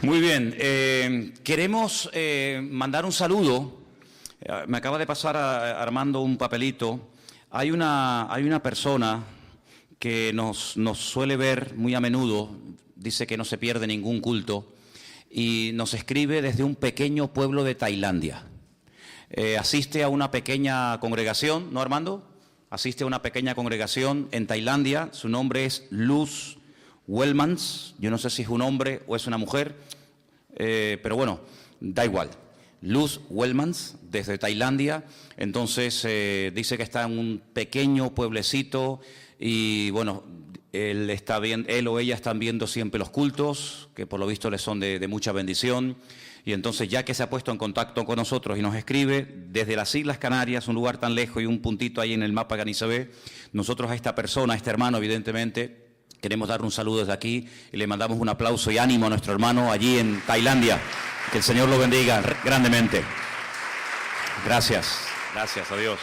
Muy bien, queremos mandar un saludo. Me acaba de pasar Armando un papelito. Hay una persona que nos suele ver muy a menudo, dice que no se pierde ningún culto, y nos escribe desde un pequeño pueblo de Tailandia. Asiste a una pequeña congregación, ¿no, Armando? Asiste a una pequeña congregación en Tailandia. Su nombre es Luz Wellmans. Yo no sé si es un hombre o es una mujer, pero bueno, da igual. Luz Wellmans, desde Tailandia. Entonces dice que está en un pequeño pueblecito y bueno, él o ella están viendo siempre los cultos, que por lo visto les son de mucha bendición. Y entonces, ya que se ha puesto en contacto con nosotros y nos escribe desde las Islas Canarias, un lugar tan lejos y un puntito ahí en el mapa que ni se ve, nosotros a esta persona, a este hermano, evidentemente, queremos darle un saludo desde aquí y le mandamos un aplauso y ánimo a nuestro hermano allí en Tailandia. Que el Señor lo bendiga grandemente. Gracias, gracias a Dios.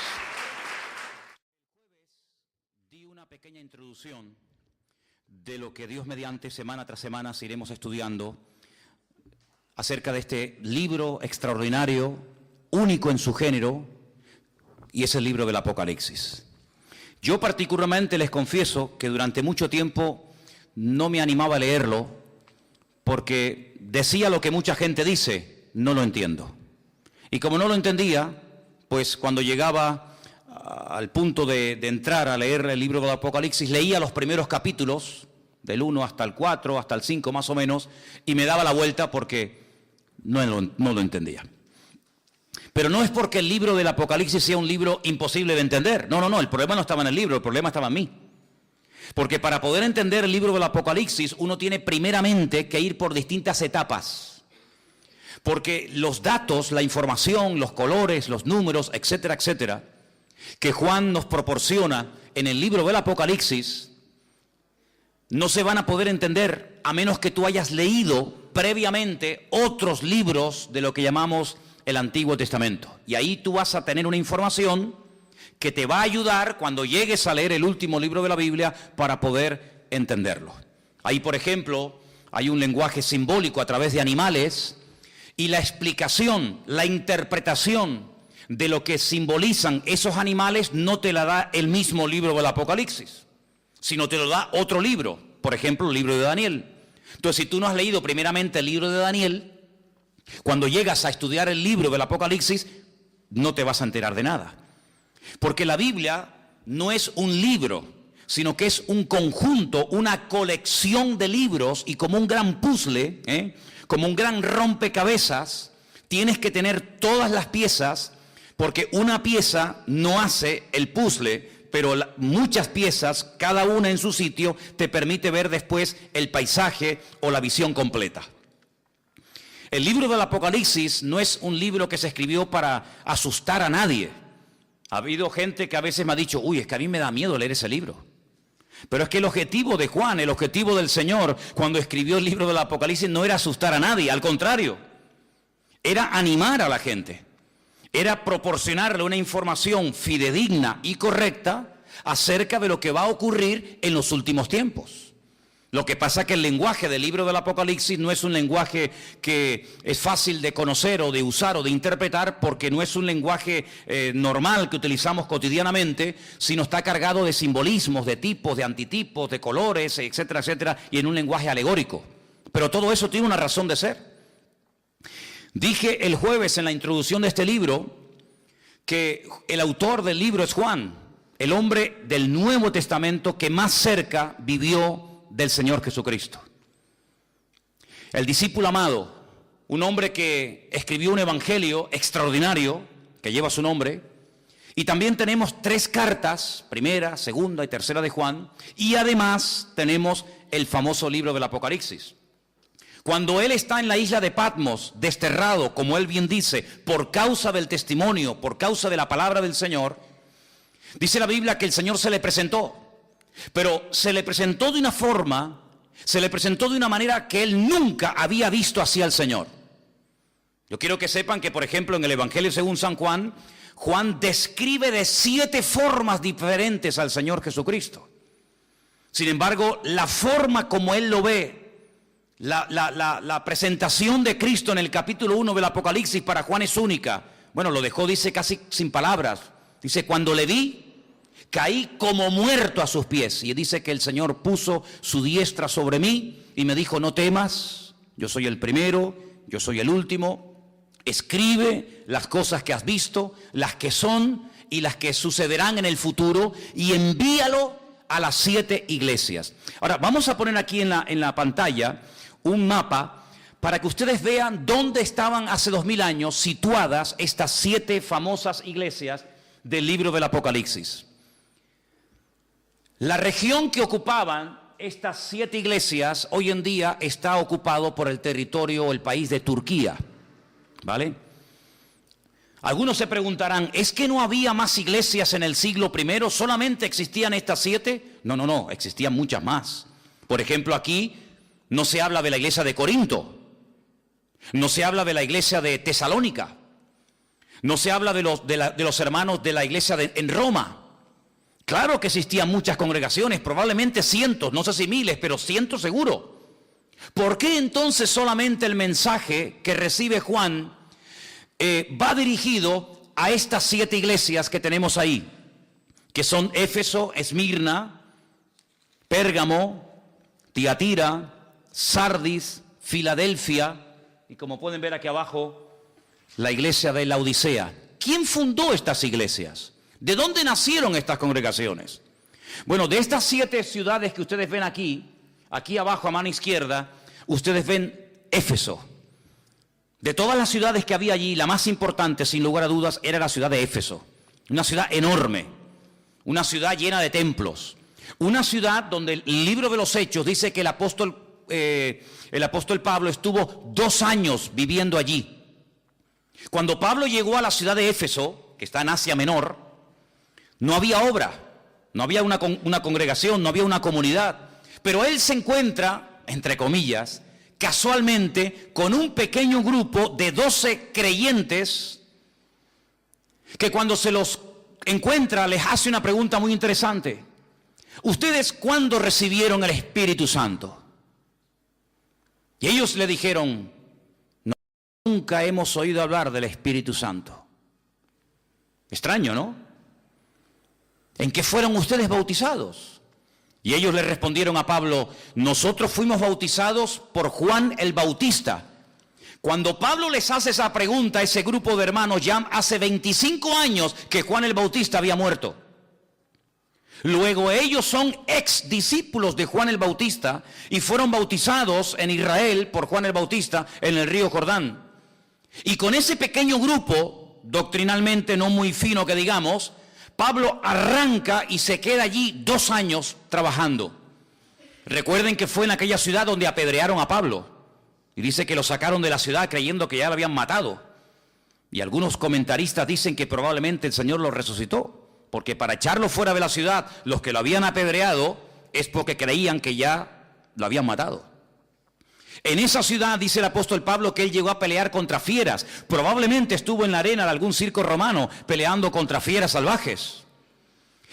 Di una pequeña introducción de lo que Dios mediante, semana tras semana, iremos estudiando acerca de este libro extraordinario, único en su género, y es el libro del Apocalipsis. Yo particularmente les confieso que durante mucho tiempo no me animaba a leerlo, porque decía lo que mucha gente dice, no lo entiendo. Y como no lo entendía, pues cuando llegaba al punto de entrar a leer el libro del Apocalipsis, leía los primeros capítulos, del 1 hasta el 4, hasta el 5 más o menos, y me daba la vuelta porque no lo entendía. Pero no es porque el libro del Apocalipsis sea un libro imposible de entender. No, el problema no estaba en el libro, el problema estaba en mí. Porque para poder entender el libro del Apocalipsis, uno tiene primeramente que ir por distintas etapas. Porque los datos, la información, los colores, los números, etcétera, etcétera, que Juan nos proporciona en el libro del Apocalipsis, no se van a poder entender a menos que tú hayas leído previamente otros libros de lo que llamamos el Antiguo Testamento. Y ahí tú vas a tener una información que te va a ayudar cuando llegues a leer el último libro de la Biblia para poder entenderlo. Ahí, por ejemplo, hay un lenguaje simbólico a través de animales y la explicación, la interpretación de lo que simbolizan esos animales no te la da el mismo libro del Apocalipsis, sino te lo da otro libro, por ejemplo, el libro de Daniel. Entonces, si tú no has leído primeramente el libro de Daniel, cuando llegas a estudiar el libro del Apocalipsis, no te vas a enterar de nada. Porque la Biblia no es un libro, sino que es un conjunto, una colección de libros, y como un gran puzzle, como un gran rompecabezas, tienes que tener todas las piezas, porque una pieza no hace el puzzle, pero muchas piezas, cada una en su sitio, te permite ver después el paisaje o la visión completa. El libro del Apocalipsis no es un libro que se escribió para asustar a nadie. Ha habido gente que a veces me ha dicho, uy, es que a mí me da miedo leer ese libro. Pero es que el objetivo de Juan, el objetivo del Señor, cuando escribió el libro del Apocalipsis, no era asustar a nadie, al contrario, era animar a la gente. Era proporcionarle una información fidedigna y correcta acerca de lo que va a ocurrir en los últimos tiempos. Lo que pasa es que el lenguaje del libro del Apocalipsis no es un lenguaje que es fácil de conocer o de usar o de interpretar, porque no es un lenguaje normal que utilizamos cotidianamente, sino está cargado de simbolismos, de tipos, de antitipos, de colores, etcétera, etcétera, y en un lenguaje alegórico. Pero todo eso tiene una razón de ser. Dije el jueves en la introducción de este libro que el autor del libro es Juan, el hombre del Nuevo Testamento que más cerca vivió del Señor Jesucristo. El discípulo amado, un hombre que escribió un evangelio extraordinario que lleva su nombre, y también tenemos 3 cartas, primera, segunda y tercera de Juan, y además tenemos el famoso libro del Apocalipsis. Cuando él está en la isla de Patmos, desterrado, como él bien dice, por causa del testimonio, por causa de la palabra del Señor, dice la Biblia que el Señor se le presentó, pero se le presentó de una forma, se le presentó de una manera que él nunca había visto así al Señor. Yo quiero que sepan que, por ejemplo, en el Evangelio según San Juan, Juan describe de 7 formas diferentes al Señor Jesucristo. Sin embargo, la forma como él lo ve, La presentación de Cristo en el capítulo 1 del Apocalipsis para Juan es única. Bueno, lo dejó, dice, casi sin palabras. Dice, cuando le vi, caí como muerto a sus pies. Y dice que el Señor puso su diestra sobre mí y me dijo, no temas, yo soy el primero, yo soy el último. Escribe las cosas que has visto, las que son y las que sucederán en el futuro, y envíalo a las 7 iglesias. Ahora, vamos a poner aquí en la pantalla un mapa para que ustedes vean dónde estaban hace 2000 años situadas estas 7 famosas iglesias del libro del Apocalipsis. La región que ocupaban estas 7 iglesias hoy en día está ocupado por el territorio o el país de Turquía, ¿vale? Algunos se preguntarán, ¿es que no había más iglesias en el siglo I? ¿Solamente existían estas 7? No, existían muchas más. Por ejemplo, aquí no se habla de la iglesia de Corinto, no se habla de la iglesia de Tesalónica, no se habla de los hermanos de la iglesia en Roma. Claro que existían muchas congregaciones, probablemente cientos, no sé si miles, pero cientos seguro. ¿Por qué entonces solamente el mensaje que recibe Juan va dirigido a estas 7 iglesias que tenemos ahí, que son Éfeso, Esmirna, Pérgamo, Tiatira, Sardis, Filadelfia y, como pueden ver aquí abajo, la iglesia de Laodicea? ¿Quién fundó estas iglesias? ¿De dónde nacieron estas congregaciones? Bueno, de estas 7 ciudades que ustedes ven aquí abajo a mano izquierda, ustedes ven Éfeso. De todas las ciudades que había allí, la más importante, sin lugar a dudas, era la ciudad de Éfeso. Una ciudad enorme, una ciudad llena de templos, una ciudad donde el libro de los Hechos dice que el apóstol Pablo estuvo 2 años viviendo allí. Cuando Pablo llegó a la ciudad de Éfeso, que está en Asia Menor, no había obra, no había una congregación, no había una comunidad, pero él se encuentra, entre comillas, casualmente con un pequeño grupo de 12 creyentes que cuando se los encuentra les hace una pregunta muy interesante. ¿Ustedes cuándo recibieron el Espíritu Santo? Y ellos le dijeron, no, nunca hemos oído hablar del Espíritu Santo. Extraño, ¿no? ¿En qué fueron ustedes bautizados? Y ellos le respondieron a Pablo, nosotros fuimos bautizados por Juan el Bautista. Cuando Pablo les hace esa pregunta a ese grupo de hermanos, ya hace 25 años que Juan el Bautista había muerto. Luego ellos son ex discípulos de Juan el Bautista y fueron bautizados en Israel por Juan el Bautista en el río Jordán. Y con ese pequeño grupo, doctrinalmente no muy fino que digamos, Pablo arranca y se queda allí 2 años trabajando. Recuerden que fue en aquella ciudad donde apedrearon a Pablo. Y dice que lo sacaron de la ciudad creyendo que ya lo habían matado. Y algunos comentaristas dicen que probablemente el Señor lo resucitó. Porque para echarlo fuera de la ciudad, los que lo habían apedreado, es porque creían que ya lo habían matado. En esa ciudad dice el apóstol Pablo que él llegó a pelear contra fieras. Probablemente estuvo en la arena de algún circo romano peleando contra fieras salvajes.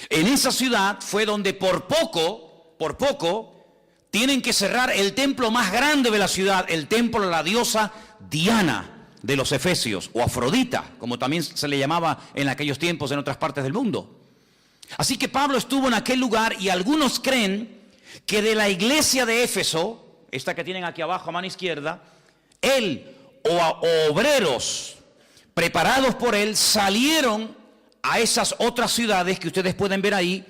En esa ciudad fue donde por poco, tienen que cerrar el templo más grande de la ciudad, el templo de la diosa Diana de los Efesios, o Afrodita, como también se le llamaba en aquellos tiempos en otras partes del mundo. Así que Pablo estuvo en aquel lugar y algunos creen que de la iglesia de Éfeso, esta que tienen aquí abajo a mano izquierda, él o obreros preparados por él salieron a esas otras ciudades que ustedes pueden ver ahí,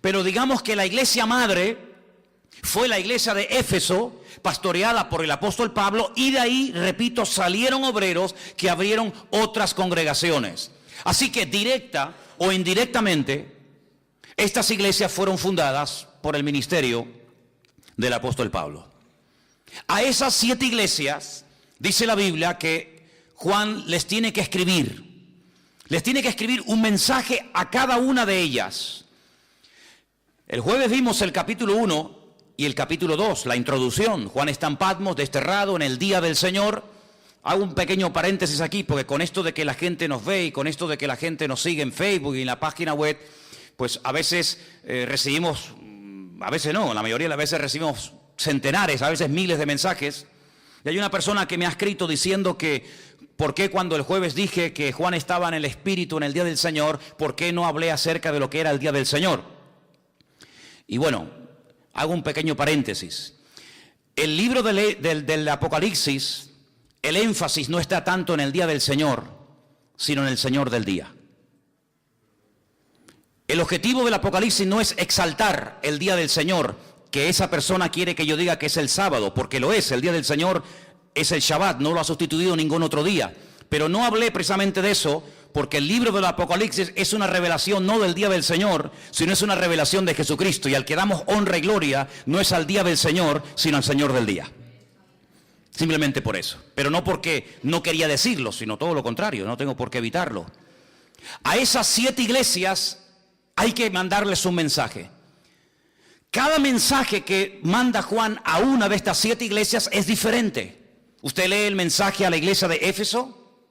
pero digamos que la iglesia madre fue la iglesia de Éfeso, pastoreada por el apóstol Pablo, y de ahí, repito, salieron obreros que abrieron otras congregaciones. Así que directa o indirectamente, estas iglesias fueron fundadas por el ministerio del apóstol Pablo. A esas 7 iglesias, dice la Biblia que Juan les tiene que escribir un mensaje a cada una de ellas. El jueves vimos el capítulo 1 y el capítulo 2, la introducción. Juan está en Patmos, desterrado en el día del Señor. Hago un pequeño paréntesis aquí, porque con esto de que la gente nos ve y con esto de que la gente nos sigue en Facebook y en la página web, pues a veces recibimos, a veces no, la mayoría de las veces recibimos centenares, a veces miles de mensajes. Y hay una persona que me ha escrito diciendo que ¿por qué cuando el jueves dije que Juan estaba en el Espíritu en el día del Señor, por qué no hablé acerca de lo que era el día del Señor? Y bueno, hago un pequeño paréntesis. El libro del Apocalipsis, el énfasis no está tanto en el día del Señor, sino en el Señor del día. El objetivo del Apocalipsis no es exaltar el día del Señor, que esa persona quiere que yo diga que es el sábado, porque lo es, el día del Señor es el Shabbat, no lo ha sustituido ningún otro día. Pero no hablé precisamente de eso, porque el libro del Apocalipsis es una revelación no del día del Señor, sino es una revelación de Jesucristo. Y al que damos honra y gloria no es al día del Señor, sino al Señor del día. Simplemente por eso. Pero no porque no quería decirlo, sino todo lo contrario, no tengo por qué evitarlo. A esas 7 iglesias hay que mandarles un mensaje. Cada mensaje que manda Juan a una de estas 7 iglesias es diferente. Usted lee el mensaje a la iglesia de Éfeso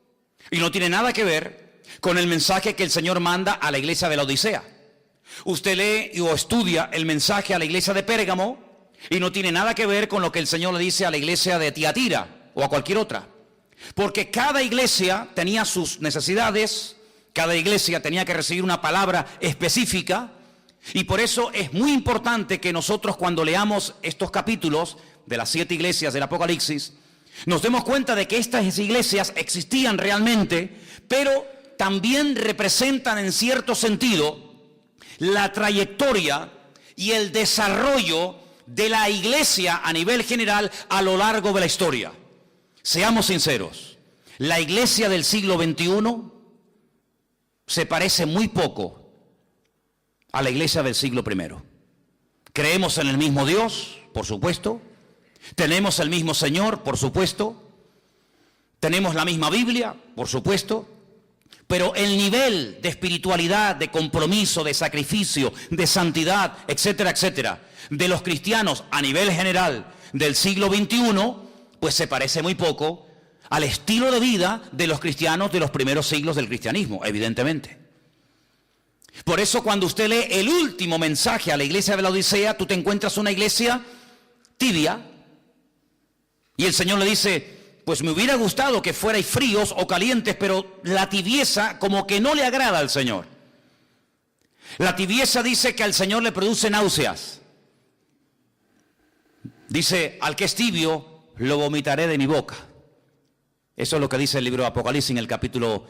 y no tiene nada que ver con el mensaje que el Señor manda a la iglesia de la Odisea. Usted lee o estudia el mensaje a la iglesia de Pérgamo y no tiene nada que ver con lo que el Señor le dice a la iglesia de Tiatira o a cualquier otra. Porque cada iglesia tenía sus necesidades, cada iglesia tenía que recibir una palabra específica. Y por eso es muy importante que nosotros cuando leamos estos capítulos de las 7 iglesias del Apocalipsis, nos demos cuenta de que estas iglesias existían realmente, pero también representan en cierto sentido la trayectoria y el desarrollo de la iglesia a nivel general a lo largo de la historia. Seamos sinceros, la iglesia del siglo XXI se parece muy poco a la iglesia del siglo I. Creemos en el mismo Dios, por supuesto. Tenemos el mismo Señor, por supuesto. Tenemos la misma Biblia, por supuesto. Pero el nivel de espiritualidad, de compromiso, de sacrificio, de santidad, etcétera, etcétera, de los cristianos a nivel general del siglo XXI, pues se parece muy poco al estilo de vida de los cristianos de los primeros siglos del cristianismo, evidentemente. Por eso cuando usted lee el último mensaje a la iglesia de la Odisea, tú te encuentras una iglesia tibia. Y el Señor le dice, pues me hubiera gustado que fuerais fríos o calientes, pero la tibieza como que no le agrada al Señor. La tibieza dice que al Señor le produce náuseas. Dice, al que es tibio, lo vomitaré de mi boca. Eso es lo que dice el libro de Apocalipsis en el capítulo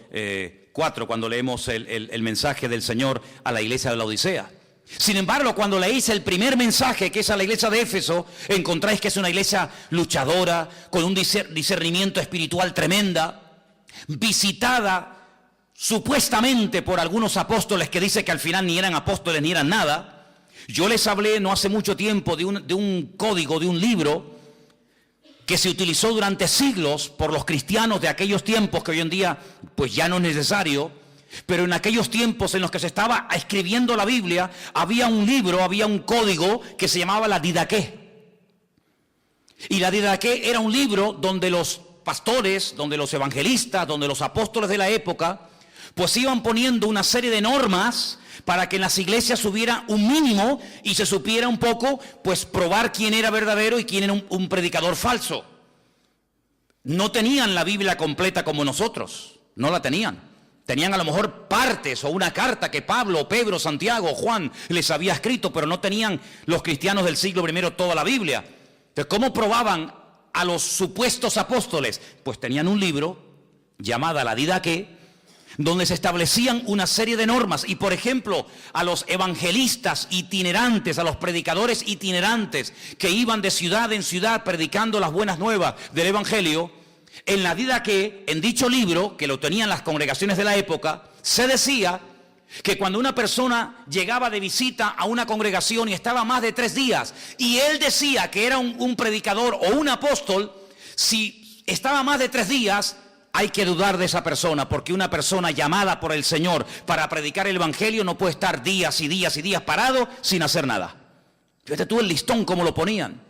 4, cuando leemos el mensaje del Señor a la iglesia de la Odisea. Sin embargo, cuando leéis el primer mensaje, que es a la iglesia de Éfeso, encontráis que es una iglesia luchadora, con un discernimiento espiritual tremenda, visitada supuestamente por algunos apóstoles que dice que al final ni eran apóstoles ni eran nada. Yo les hablé no hace mucho tiempo de un código, de un libro, que se utilizó durante siglos por los cristianos de aquellos tiempos, que hoy en día pues ya no es necesario, pero en aquellos tiempos en los que se estaba escribiendo la Biblia, había un libro, había un código que se llamaba la Didaqué. Y la Didaqué era un libro donde los pastores, donde los evangelistas, donde los apóstoles de la época, pues iban poniendo una serie de normas para que en las iglesias hubiera un mínimo y se supiera un poco, pues probar quién era verdadero y quién era un predicador falso. No tenían la Biblia completa como nosotros, no la tenían. Tenían a lo mejor partes o una carta que Pablo, Pedro, Santiago, Juan les había escrito, pero no tenían los cristianos del siglo I toda la Biblia. Entonces, ¿cómo probaban a los supuestos apóstoles? Pues tenían un libro llamado la Didaqué, donde se establecían una serie de normas. Y por ejemplo, a los evangelistas itinerantes, a los predicadores itinerantes que iban de ciudad en ciudad predicando las buenas nuevas del evangelio, en la Didaqué, en dicho libro, que lo tenían las congregaciones de la época, se decía que cuando una persona llegaba de visita a una congregación y estaba más de 3 días, y él decía que era un predicador o un apóstol, si estaba más de 3 días, hay que dudar de esa persona, porque una persona llamada por el Señor para predicar el evangelio no puede estar días y días y días parado sin hacer nada. Fíjate tú el listón como lo ponían.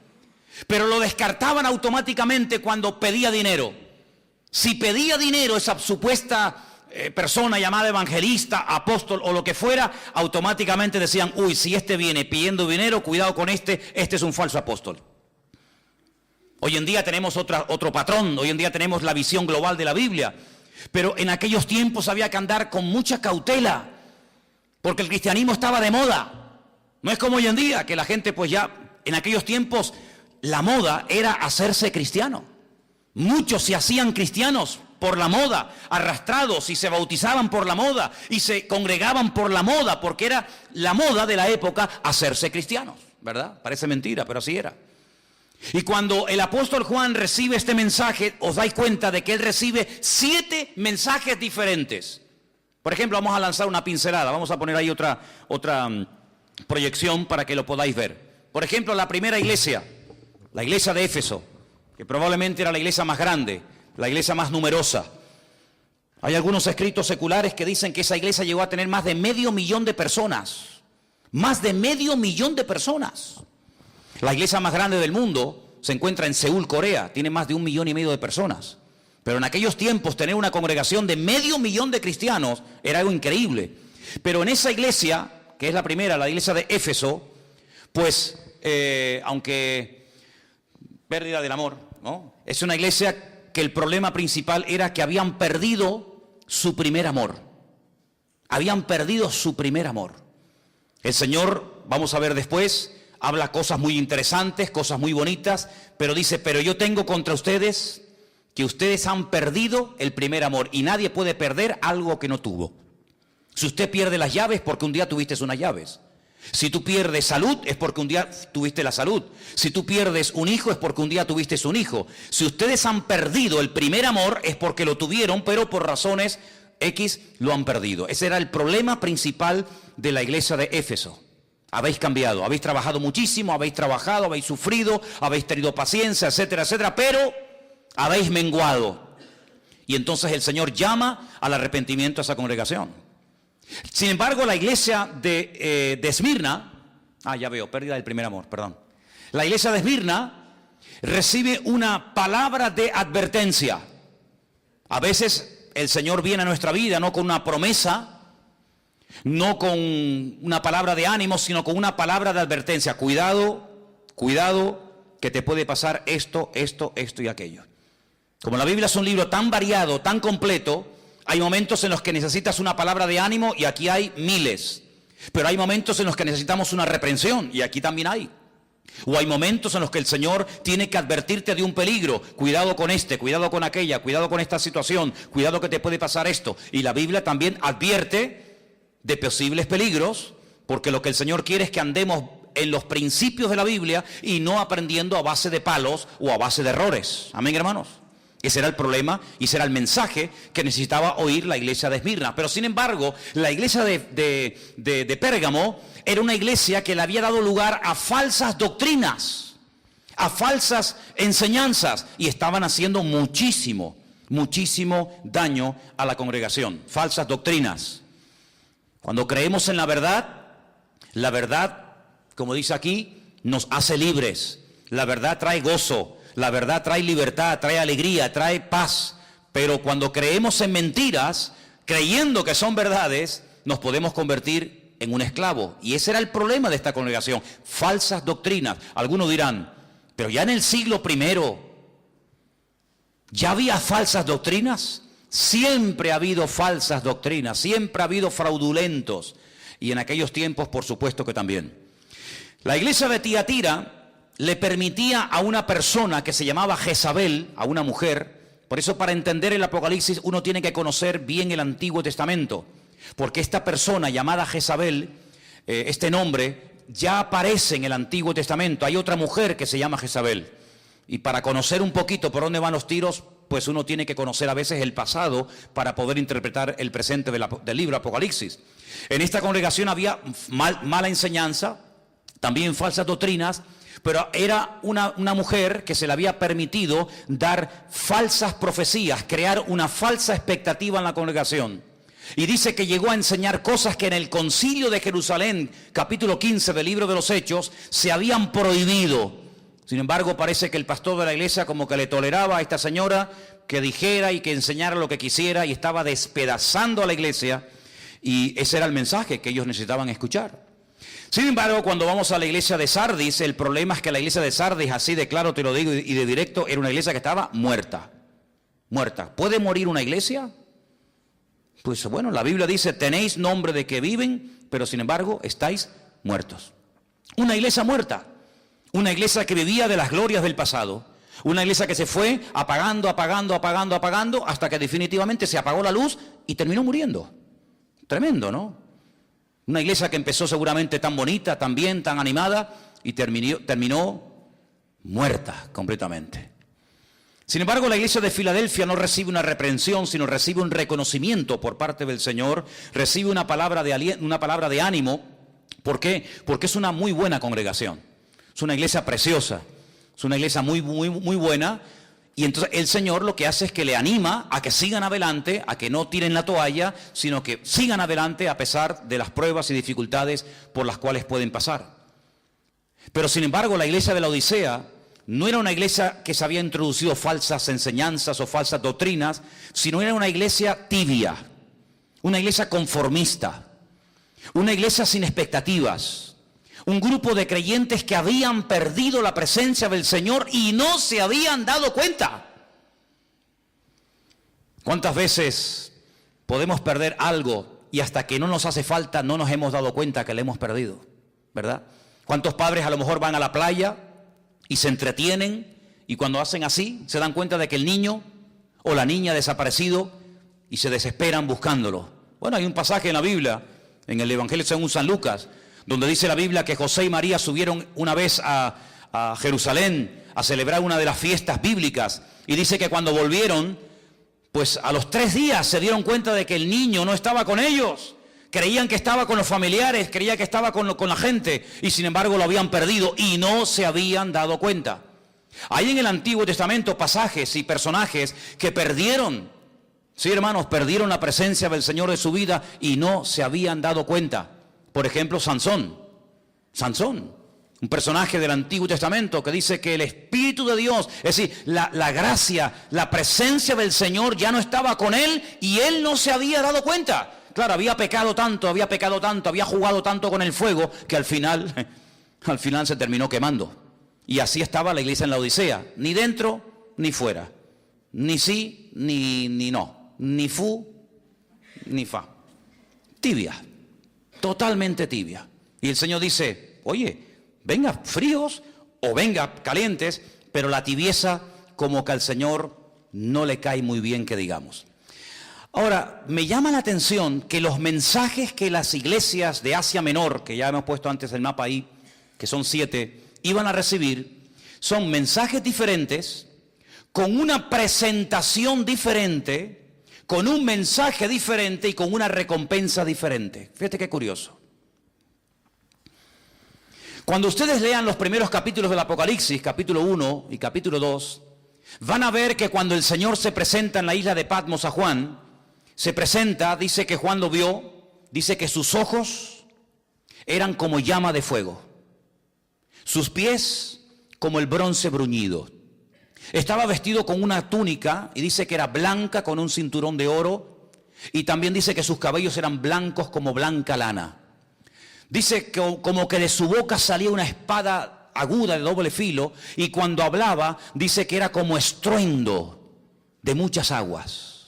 Pero lo descartaban automáticamente cuando pedía dinero. Si pedía dinero esa supuesta persona llamada evangelista, apóstol o lo que fuera, automáticamente decían, uy, si este viene pidiendo dinero, cuidado con este es un falso apóstol. Hoy en día tenemos otro patrón, hoy en día tenemos la visión global de la Biblia. Pero en aquellos tiempos había que andar con mucha cautela, porque el cristianismo estaba de moda. No es como hoy en día, que la gente pues ya, en aquellos tiempos, la moda era hacerse cristiano. Muchos se hacían cristianos por la moda, arrastrados, y se bautizaban por la moda, y se congregaban por la moda, porque era la moda de la época hacerse cristianos, ¿verdad? Parece mentira, pero así era. Y cuando el apóstol Juan recibe este mensaje, os dais cuenta de que él recibe 7 mensajes diferentes. Por ejemplo, vamos a lanzar una pincelada, vamos a poner ahí otra proyección para que lo podáis ver. Por ejemplo, la primera iglesia, la iglesia de Éfeso, que probablemente era la iglesia más grande, la iglesia más numerosa. Hay algunos escritos seculares que dicen que esa iglesia llegó a tener más de 500.000 de personas. Más de 500.000 de personas. La iglesia más grande del mundo se encuentra en Seúl, Corea. Tiene más de 1,5 millones de personas. Pero en aquellos tiempos tener una congregación de 500.000 de cristianos era algo increíble. Pero en esa iglesia, que es la primera, la iglesia de Éfeso, pues, aunque pérdida del amor, ¿no? Es una iglesia que el problema principal era que habían perdido su primer amor. Habían perdido su primer amor. El Señor, vamos a ver después, habla cosas muy interesantes, cosas muy bonitas, pero dice, pero yo tengo contra ustedes que ustedes han perdido el primer amor, y nadie puede perder algo que no tuvo. Si usted pierde las llaves, porque un día tuviste unas llaves. Si tú pierdes salud, es porque un día tuviste la salud. Si tú pierdes un hijo, es porque un día tuviste un hijo. Si ustedes han perdido el primer amor, es porque lo tuvieron, pero por razones X lo han perdido. Ese era el problema principal de la iglesia de Éfeso. Habéis cambiado, habéis trabajado muchísimo, habéis trabajado, habéis sufrido, habéis tenido paciencia, etcétera, etcétera, pero habéis menguado. Y entonces el Señor llama al arrepentimiento a esa congregación. Sin embargo, la iglesia de Esmirna, ya veo, pérdida del primer amor, perdón. La iglesia de Esmirna recibe una palabra de advertencia. A veces el Señor viene a nuestra vida no con una promesa, no con una palabra de ánimo, sino con una palabra de advertencia. Cuidado, cuidado, que te puede pasar esto, esto, esto y aquello. Como la Biblia es un libro tan variado, tan completo, hay momentos en los que necesitas una palabra de ánimo y aquí hay miles. Pero hay momentos en los que necesitamos una reprensión y aquí también hay. O hay momentos en los que el Señor tiene que advertirte de un peligro. Cuidado con este, cuidado con aquella, cuidado con esta situación, cuidado que te puede pasar esto. Y la Biblia también advierte de posibles peligros, porque lo que el Señor quiere es que andemos en los principios de la Biblia y no aprendiendo a base de palos o a base de errores. Amén, hermanos. Ese era el problema y ese era el mensaje que necesitaba oír la iglesia de Esmirna. Pero sin embargo, la iglesia de Pérgamo era una iglesia que le había dado lugar a falsas doctrinas, a falsas enseñanzas, y estaban haciendo muchísimo daño a la congregación. Falsas doctrinas. Cuando creemos en la verdad, como dice aquí, nos hace libres. La verdad trae gozo. La verdad trae libertad, trae alegría, trae paz. Pero cuando creemos en mentiras, creyendo que son verdades, nos podemos convertir en un esclavo. Y ese era el problema de esta congregación. Falsas doctrinas. Algunos dirán, pero ya en el siglo I, ¿ya había falsas doctrinas? Siempre ha habido falsas doctrinas, siempre ha habido fraudulentos. Y en aquellos tiempos, por supuesto que también. La iglesia de Tiatira le permitía a una persona que se llamaba Jezabel, a una mujer. Por eso, para entender el Apocalipsis, uno tiene que conocer bien el Antiguo Testamento, porque esta persona llamada Jezabel, este nombre, ya aparece en el Antiguo Testamento. Hay otra mujer que se llama Jezabel, y para conocer un poquito por dónde van los tiros, pues uno tiene que conocer a veces el pasado para poder interpretar el presente del libro Apocalipsis. En esta congregación había mala enseñanza, también falsas doctrinas, pero era una mujer que se le había permitido dar falsas profecías, crear una falsa expectativa en la congregación. Y dice que llegó a enseñar cosas que en el Concilio de Jerusalén, capítulo 15 del libro de los Hechos, se habían prohibido. Sin embargo, parece que el pastor de la iglesia como que le toleraba a esta señora que dijera y que enseñara lo que quisiera, y estaba despedazando a la iglesia, y ese era el mensaje que ellos necesitaban escuchar. Sin embargo, cuando vamos a la iglesia de Sardis, el problema es que la iglesia de Sardis, así de claro te lo digo y de directo, era una iglesia que estaba muerta. Muerta. ¿Puede morir una iglesia? Pues bueno, la Biblia dice, tenéis nombre de que viven, pero sin embargo estáis muertos. Una iglesia muerta. Una iglesia que vivía de las glorias del pasado. Una iglesia que se fue apagando, hasta que definitivamente se apagó la luz y terminó muriendo. Tremendo, ¿no? Una iglesia que empezó seguramente tan bonita, tan bien, tan animada, y terminó muerta completamente. Sin embargo, la iglesia de Filadelfia no recibe una reprensión, sino recibe un reconocimiento por parte del Señor, recibe una palabra de ánimo. ¿Por qué? Porque es una muy buena congregación. Es una iglesia preciosa, es una iglesia muy buena. Y entonces el Señor lo que hace es que le anima a que sigan adelante, a que no tiren la toalla, sino que sigan adelante a pesar de las pruebas y dificultades por las cuales pueden pasar. Pero sin embargo, la iglesia de la Odisea no era una iglesia que se había introducido falsas enseñanzas o falsas doctrinas, sino era una iglesia tibia, una iglesia conformista, una iglesia sin expectativas. Un grupo de creyentes que habían perdido la presencia del Señor y no se habían dado cuenta. ¿Cuántas veces podemos perder algo y hasta que no nos hace falta no nos hemos dado cuenta que lo hemos perdido? ¿Verdad? ¿Cuántos padres a lo mejor van a la playa y se entretienen y cuando hacen así se dan cuenta de que el niño o la niña ha desaparecido y se desesperan buscándolo? Bueno, hay un pasaje en la Biblia, en el Evangelio según San Lucas, donde dice la Biblia que José y María subieron una vez a Jerusalén a celebrar una de las fiestas bíblicas. Y dice que cuando volvieron, pues a los 3 días se dieron cuenta de que el niño no estaba con ellos. Creían que estaba con los familiares, creían que estaba con la gente, y sin embargo lo habían perdido y no se habían dado cuenta. Hay en el Antiguo Testamento pasajes y personajes que perdieron, sí hermanos, perdieron la presencia del Señor de su vida y no se habían dado cuenta. Por ejemplo, Sansón, un personaje del Antiguo Testamento que dice que el Espíritu de Dios, es decir, la gracia, la presencia del Señor ya no estaba con él y él no se había dado cuenta. Claro, había pecado tanto, había jugado tanto con el fuego que al final se terminó quemando. Y así estaba la iglesia en la Odisea, ni dentro ni fuera, ni sí ni no, ni fu ni fa, tibia. Totalmente tibia. Y el Señor dice, oye, venga fríos o venga calientes, pero la tibieza como que al Señor no le cae muy bien que digamos. Ahora, me llama la atención que los mensajes que las iglesias de Asia Menor, que ya hemos puesto antes el mapa ahí, que son 7, iban a recibir, son mensajes diferentes, con una presentación diferente, con un mensaje diferente y con una recompensa diferente. Fíjate qué curioso. Cuando ustedes lean los primeros capítulos del Apocalipsis, capítulo 1 y capítulo 2, van a ver que cuando el Señor se presenta en la isla de Patmos a Juan, se presenta, dice que Juan lo vio, dice que sus ojos eran como llama de fuego, sus pies como el bronce bruñido. Estaba vestido con una túnica y dice que era blanca con un cinturón de oro y también dice que sus cabellos eran blancos como blanca lana. Dice que como que de su boca salía una espada aguda de doble filo y cuando hablaba dice que era como estruendo de muchas aguas.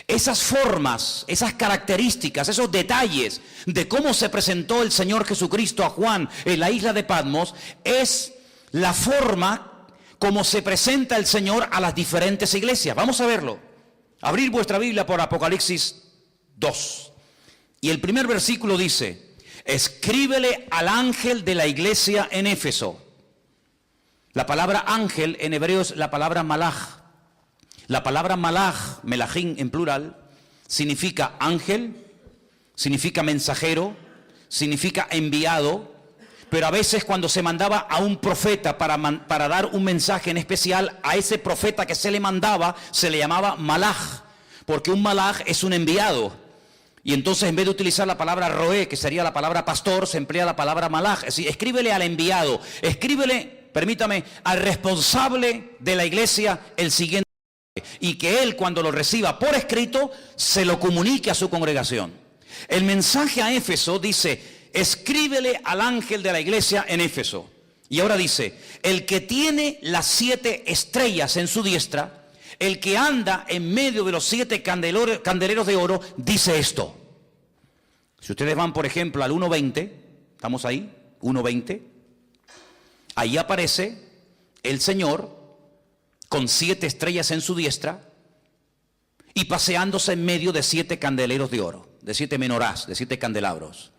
Esas formas, esas características, esos detalles de cómo se presentó el Señor Jesucristo a Juan en la isla de Patmos es la forma como se presenta el Señor a las diferentes iglesias. Vamos a verlo. Abrir vuestra Biblia por Apocalipsis 2. Y el primer versículo dice, escríbele al ángel de la iglesia en Éfeso. La palabra ángel en hebreo es la palabra malaj. La palabra malaj, melajim en plural, significa ángel, significa mensajero, significa enviado. Pero a veces cuando se mandaba a un profeta para dar un mensaje en especial, a ese profeta que se le mandaba se le llamaba malaj, porque un malaj es un enviado. Y entonces en vez de utilizar la palabra roé, que sería la palabra pastor, se emplea la palabra malaj. Es decir, escríbele al enviado, escríbele, permítame, al responsable de la iglesia el siguiente, y que él cuando lo reciba por escrito se lo comunique a su congregación. El mensaje a Éfeso dice, escríbele al ángel de la iglesia en Éfeso. Y ahora dice, el que tiene las 7 estrellas en su diestra, el que anda en medio de los 7 candeleros de oro, dice esto. Si ustedes van, por ejemplo, al 1.20, ¿estamos ahí? 1.20. Ahí aparece el Señor con 7 estrellas en su diestra y paseándose en medio de 7 candeleros de oro, de 7 menorás, de 7 candelabros.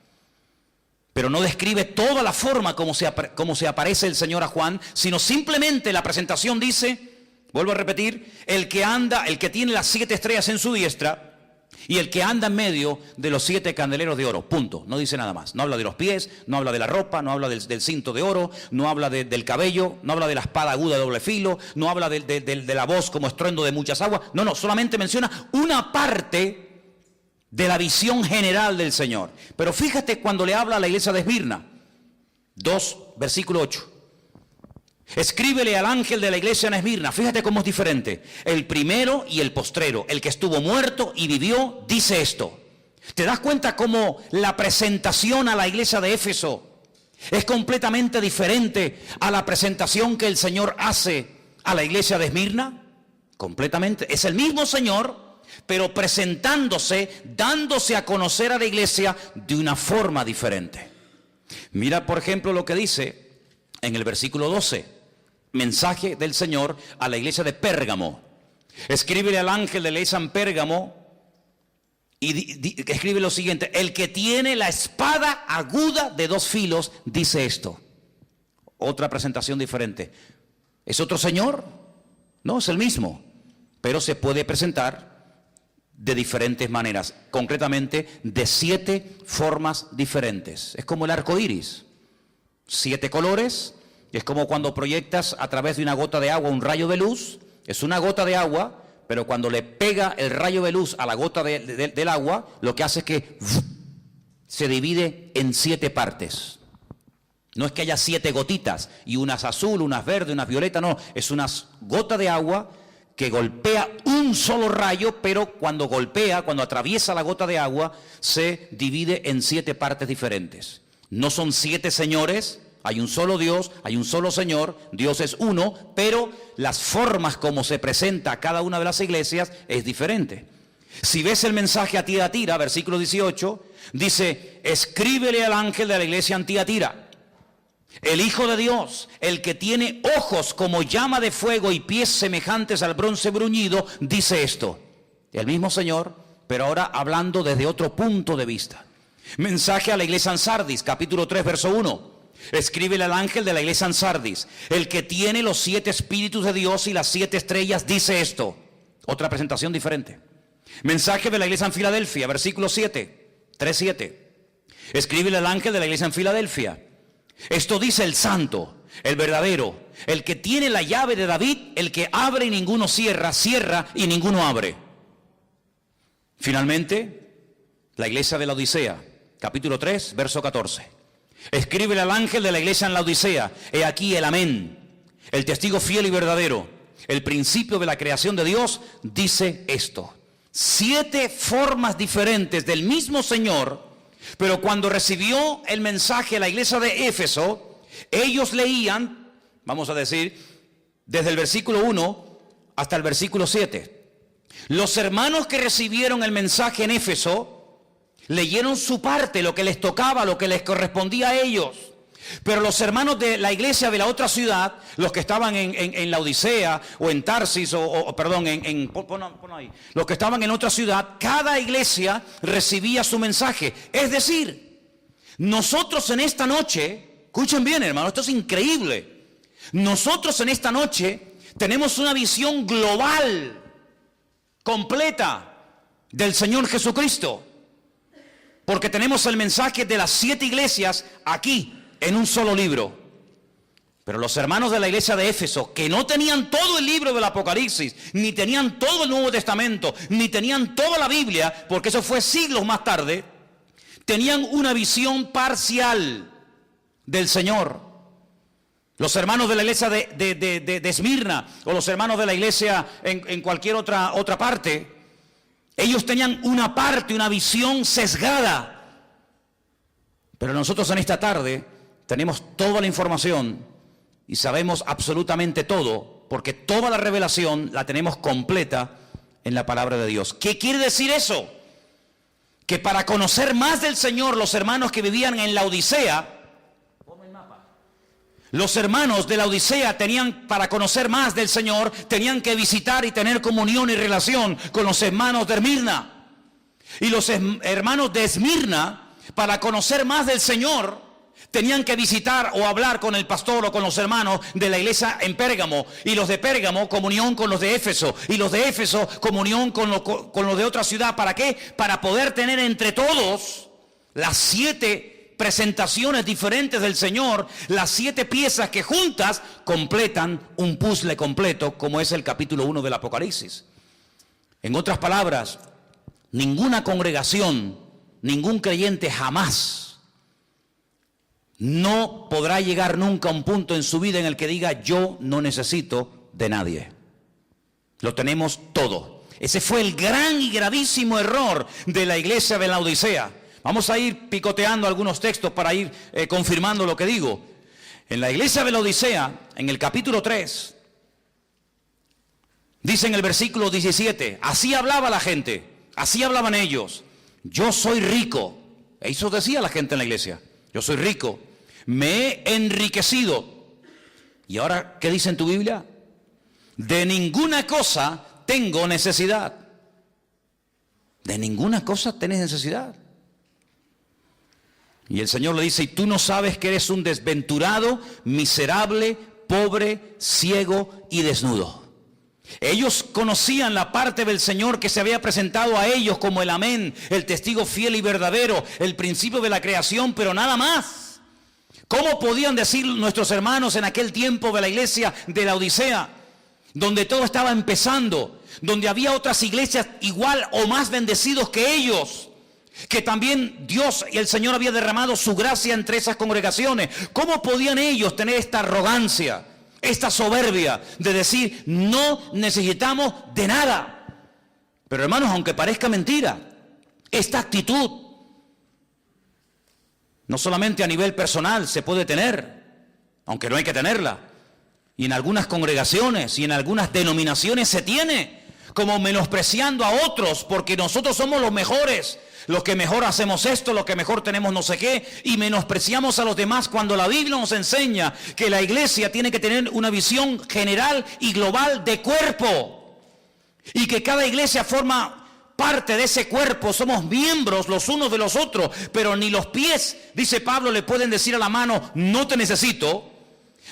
Pero no describe toda la forma como se aparece el Señor a Juan, sino simplemente la presentación dice, vuelvo a repetir, el que tiene las 7 estrellas en su diestra y el que anda en medio de los 7 candeleros de oro, punto. No dice nada más. No habla de los pies, no habla de la ropa, no habla del cinto de oro, no habla del cabello, no habla de la espada aguda de doble filo, no habla de la voz como estruendo de muchas aguas. No, solamente menciona una parte de la visión general del Señor. Pero fíjate cuando le habla a la iglesia de Esmirna, 2, versículo 8. Escríbele al ángel de la iglesia en Esmirna. Fíjate cómo es diferente. El primero y el postrero, el que estuvo muerto y vivió, dice esto. ¿Te das cuenta cómo la presentación a la iglesia de Éfeso es completamente diferente a la presentación que el Señor hace a la iglesia de Esmirna? Completamente. Es el mismo Señor, pero presentándose, dándose a conocer a la iglesia de una forma diferente. Mira, por ejemplo, lo que dice en el versículo 12. Mensaje del Señor a la iglesia de Pérgamo. Escríbele al ángel de la iglesia en Pérgamo y escribe lo siguiente. El que tiene la espada aguda de 2 filos dice esto. Otra presentación diferente. ¿Es otro Señor? No, es el mismo, pero se puede presentar de diferentes maneras, concretamente de 7 formas diferentes. Es como el arco iris, 7 colores. Es como cuando proyectas a través de una gota de agua un rayo de luz. Es una gota de agua, pero cuando le pega el rayo de luz a la gota del agua, lo que hace es que se divide en 7 partes. No es que haya 7 gotitas, y unas azul, unas verde, unas violeta, no. Es una gota de agua que golpea un solo rayo, pero cuando golpea, cuando atraviesa la gota de agua, se divide en 7 partes diferentes. No son 7 señores. Hay un solo Dios, hay un solo Señor, Dios es uno, pero las formas como se presenta a cada una de las iglesias es diferente. Si ves el mensaje a Tiatira, versículo 18, dice, escríbele al ángel de la iglesia en Tiatira, el Hijo de Dios, el que tiene ojos como llama de fuego y pies semejantes al bronce bruñido, dice esto. El mismo Señor, pero ahora hablando desde otro punto de vista. Mensaje a la iglesia en Sardis, capítulo 3, verso 1. Escríbele al ángel de la iglesia en Sardis, el que tiene los 7 espíritus de Dios y las 7 estrellas, dice esto. Otra presentación diferente. Mensaje de la iglesia en Filadelfia, versículo 7, 3:7. Escríbele al ángel de la iglesia en Filadelfia. Esto dice el santo, el verdadero, el que tiene la llave de David, el que abre y ninguno cierra, cierra y ninguno abre. Finalmente, la iglesia de la Odisea, capítulo 3, verso 14. Escríbele al ángel de la iglesia en la Odisea, he aquí el amén, el testigo fiel y verdadero, el principio de la creación de Dios, dice esto. 7 formas diferentes del mismo Señor, pero cuando recibió el mensaje a la iglesia de Éfeso, ellos leían, vamos a decir, desde el versículo 1 hasta el versículo 7. Los hermanos que recibieron el mensaje en Éfeso leyeron su parte, lo que les tocaba, lo que les correspondía a ellos. Pero los hermanos de la iglesia de la otra ciudad, los que estaban en la Odisea o en Tarsis, pon ahí, los que estaban en otra ciudad, cada iglesia recibía su mensaje. Es decir, nosotros en esta noche, escuchen bien hermano, esto es increíble. Nosotros en esta noche tenemos una visión global, completa, del Señor Jesucristo. Porque tenemos el mensaje de las 7 iglesias aquí, en un solo libro. Pero los hermanos de la iglesia de Éfeso, que no tenían todo el libro del Apocalipsis, ni tenían todo el Nuevo Testamento, ni tenían toda la Biblia, porque eso fue siglos más tarde, tenían una visión parcial del Señor. Los hermanos de la iglesia de Esmirna, o los hermanos de la iglesia en cualquier otra parte, ellos tenían una parte, una visión sesgada. Pero nosotros en esta tarde tenemos toda la información y sabemos absolutamente todo, porque toda la revelación la tenemos completa en la palabra de Dios. ¿Qué quiere decir eso? Que para conocer más del Señor, los hermanos que vivían en la Odisea, los hermanos de la Odisea tenían, para conocer más del Señor, tenían que visitar y tener comunión y relación con los hermanos de Esmirna. Y los hermanos de Esmirna, para conocer más del Señor, tenían que visitar o hablar con el pastor o con los hermanos de la iglesia en Pérgamo. Y los de Pérgamo, comunión con los de Éfeso. Y los de Éfeso, comunión con los de otra ciudad. ¿Para qué? Para poder tener entre todos las 7 presentaciones diferentes del Señor, las 7 piezas que juntas completan un puzzle completo, como es el capítulo 1 del Apocalipsis. En otras palabras, ninguna congregación, ningún creyente jamás no podrá llegar nunca a un punto en su vida en el que diga: yo no necesito de nadie. Lo tenemos todo. Ese fue el gran y gravísimo error de la iglesia de la Odisea. Vamos a ir picoteando algunos textos para ir confirmando lo que digo. En la iglesia de la Odisea, en el capítulo 3, dice en el versículo 17, así hablaba la gente, así hablaban ellos: yo soy rico. Eso decía la gente en la iglesia: yo soy rico, me he enriquecido. Y ahora, ¿qué dice en tu Biblia? De ninguna cosa tengo necesidad. De ninguna cosa tienes necesidad. Y el Señor le dice: y tú no sabes que eres un desventurado, miserable, pobre, ciego y desnudo. Ellos conocían la parte del Señor que se había presentado a ellos como el amén, el testigo fiel y verdadero, el principio de la creación, pero nada más. ¿Cómo podían decir nuestros hermanos en aquel tiempo de la iglesia de la Odisea, donde todo estaba empezando, donde había otras iglesias igual o más bendecidos que ellos, que también Dios y el Señor había derramado su gracia entre esas congregaciones? ¿Cómo podían ellos tener esta arrogancia, esta soberbia de decir: no necesitamos de nada? Pero hermanos, aunque parezca mentira, esta actitud no solamente a nivel personal se puede tener, aunque no hay que tenerla, y en algunas congregaciones y en algunas denominaciones se tiene, como menospreciando a otros porque nosotros somos los mejores, los que mejor hacemos esto, los que mejor tenemos no sé qué, y menospreciamos a los demás, cuando la Biblia nos enseña que la iglesia tiene que tener una visión general y global de cuerpo, y que cada iglesia forma parte de ese cuerpo, somos miembros los unos de los otros, pero ni los pies, dice Pablo, le pueden decir a la mano: no te necesito,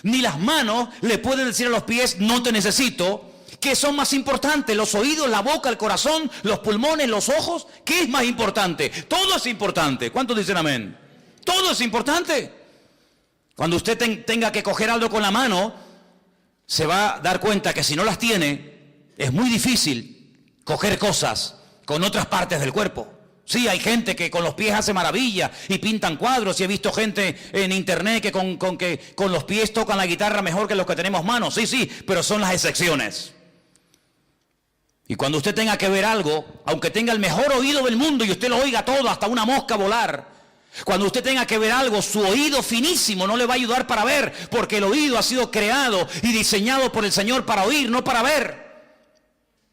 ni las manos le pueden decir a los pies: no te necesito. ¿Qué son más importantes? ¿Los oídos, la boca, el corazón, los pulmones, los ojos? ¿Qué es más importante? Todo es importante. ¿Cuántos dicen amén? Todo es importante. Cuando usted tenga que coger algo con la mano, se va a dar cuenta que si no las tiene, es muy difícil coger cosas con otras partes del cuerpo. Sí, hay gente que con los pies hace maravilla y pintan cuadros, y he visto gente en internet que con los pies tocan la guitarra mejor que los que tenemos manos. Sí, pero son las excepciones. Y cuando usted tenga que ver algo, aunque tenga el mejor oído del mundo y usted lo oiga todo, hasta una mosca volar, cuando usted tenga que ver algo, su oído finísimo no le va a ayudar para ver, porque el oído ha sido creado y diseñado por el Señor para oír, no para ver.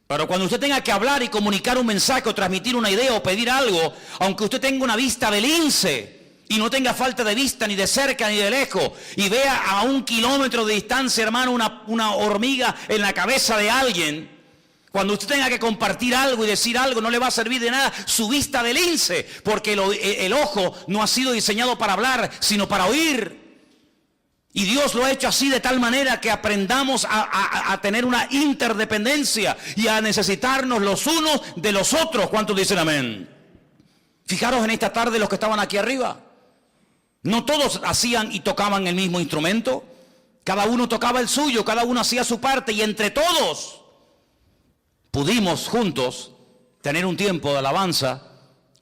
Pero cuando usted tenga que hablar y comunicar un mensaje o transmitir una idea o pedir algo, aunque usted tenga una vista de lince y no tenga falta de vista ni de cerca ni de lejos, y vea a 1 kilómetro de distancia, hermano, una hormiga en la cabeza de alguien, cuando usted tenga que compartir algo y decir algo, no le va a servir de nada su vista de lince, porque el ojo no ha sido diseñado para hablar, sino para oír. Y Dios lo ha hecho así, de tal manera que aprendamos a tener una interdependencia y a necesitarnos los unos de los otros. ¿Cuántos dicen amén? Fijaros en esta tarde los que estaban aquí arriba. No todos hacían y tocaban el mismo instrumento. Cada uno tocaba el suyo, cada uno hacía su parte, y entre todos pudimos juntos tener un tiempo de alabanza